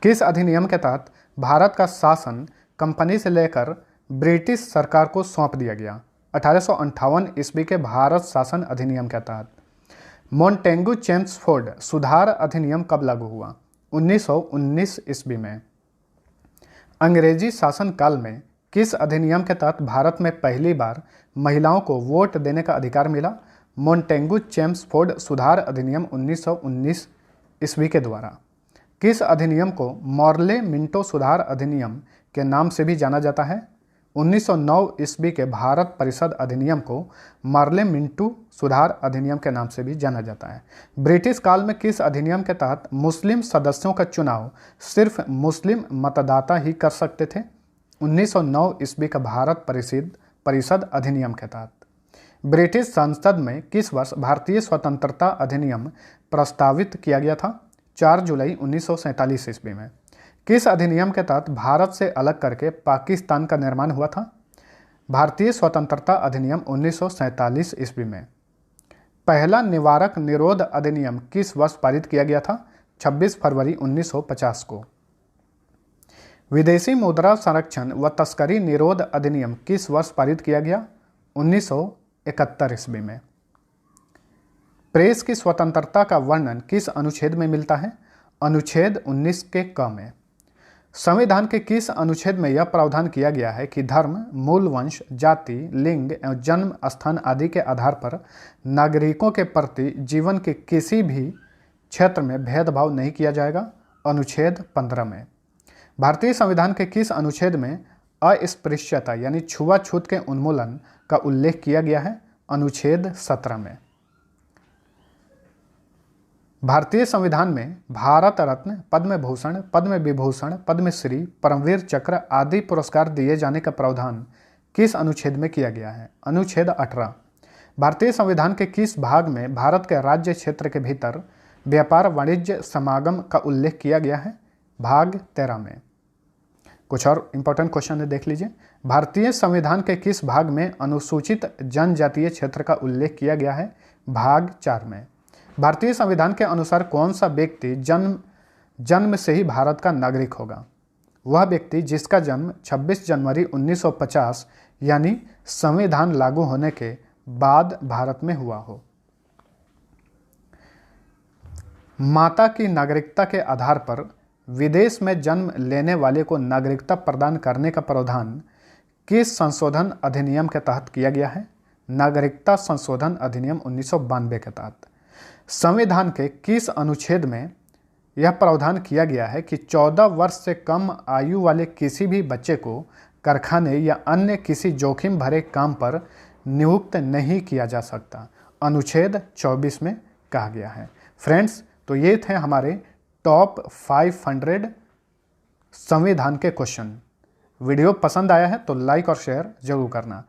किस अधिनियम के तहत भारत का शासन कंपनी से लेकर ब्रिटिश सरकार को सौंप दिया गया? 1858 ईस्वी के भारत शासन अधिनियम के तहत। मोंटेगू चेम्सफोर्ड सुधार अधिनियम कब लागू हुआ? 1919 ईस्वी में। अंग्रेजी शासन काल में किस अधिनियम के तहत भारत में पहली बार महिलाओं को वोट देने का अधिकार मिला? मोंटेगू चेम्सफोर्ड सुधार अधिनियम 1919 ईस्वी के द्वारा। किस अधिनियम को मॉर्ले मिंटो सुधार अधिनियम के नाम से भी जाना जाता है? 1909 ईस्वी के भारत परिषद अधिनियम को मॉर्ले मिंटो सुधार अधिनियम के नाम से भी जाना जाता है। ब्रिटिश काल में किस अधिनियम के तहत मुस्लिम सदस्यों का चुनाव सिर्फ मुस्लिम मतदाता ही कर सकते थे? 1909 ईस्वी का भारत परिषद अधिनियम के तहत। ब्रिटिश संसद में किस वर्ष भारतीय स्वतंत्रता अधिनियम प्रस्तावित किया गया था? 4 जुलाई 1947 ईस्वी में। किस अधिनियम के तहत भारत से अलग करके पाकिस्तान का निर्माण हुआ था? भारतीय स्वतंत्रता अधिनियम 1947 ईस्वी में। पहला निवारक निरोध अधिनियम किस वर्ष पारित किया गया था? 26 फरवरी 1950 को। विदेशी मुद्रा संरक्षण व तस्करी निरोध अधिनियम किस वर्ष पारित किया गया? 1971 ईस्वी में। प्रेस की स्वतंत्रता का वर्णन किस अनुच्छेद में मिलता है? अनुच्छेद 19 के क में। संविधान के किस अनुच्छेद में यह प्रावधान किया गया है कि धर्म, मूल वंश, जाति, लिंग एवं जन्म स्थान आदि के आधार पर नागरिकों के प्रति जीवन के किसी भी क्षेत्र में भेदभाव नहीं किया जाएगा? अनुच्छेद 15 में। भारतीय संविधान के किस अनुच्छेद में अस्पृश्यता यानी छुआछूत के उन्मूलन का उल्लेख किया गया है? अनुच्छेद 17 में। भारतीय संविधान में भारत रत्न, पद्म भूषण, पद्म विभूषण, पद्मश्री, परमवीर चक्र आदि पुरस्कार दिए जाने का प्रावधान किस अनुच्छेद में किया गया है? अनुच्छेद 18। भारतीय संविधान के किस भाग में भारत के राज्य क्षेत्र के भीतर व्यापार वाणिज्य समागम का उल्लेख किया गया है? भाग 13 में। कुछ और इंपॉर्टेंट क्वेश्चन है, देख लीजिए। भारतीय संविधान के किस भाग में अनुसूचित जनजातीय क्षेत्र का उल्लेख किया गया है? भाग 4 में। भारतीय संविधान के अनुसार कौन सा व्यक्ति जन्म से ही भारत का नागरिक होगा? वह व्यक्ति जिसका जन्म 26 जनवरी 1950 यानी संविधान लागू होने के बाद भारत में हुआ हो। माता की नागरिकता के आधार पर विदेश में जन्म लेने वाले को नागरिकता प्रदान करने का प्रावधान किस संशोधन अधिनियम के तहत किया गया है? नागरिकता संशोधन अधिनियम 1992 के तहत। संविधान के किस अनुच्छेद में यह प्रावधान किया गया है कि 14 वर्ष से कम आयु वाले किसी भी बच्चे को कारखाने या अन्य किसी जोखिम भरे काम पर नियुक्त नहीं किया जा सकता? अनुच्छेद 24 में कहा गया है। फ्रेंड्स, तो ये थे हमारे टॉप 500 संविधान के क्वेश्चन। वीडियो पसंद आया है तो लाइक और शेयर जरूर करना।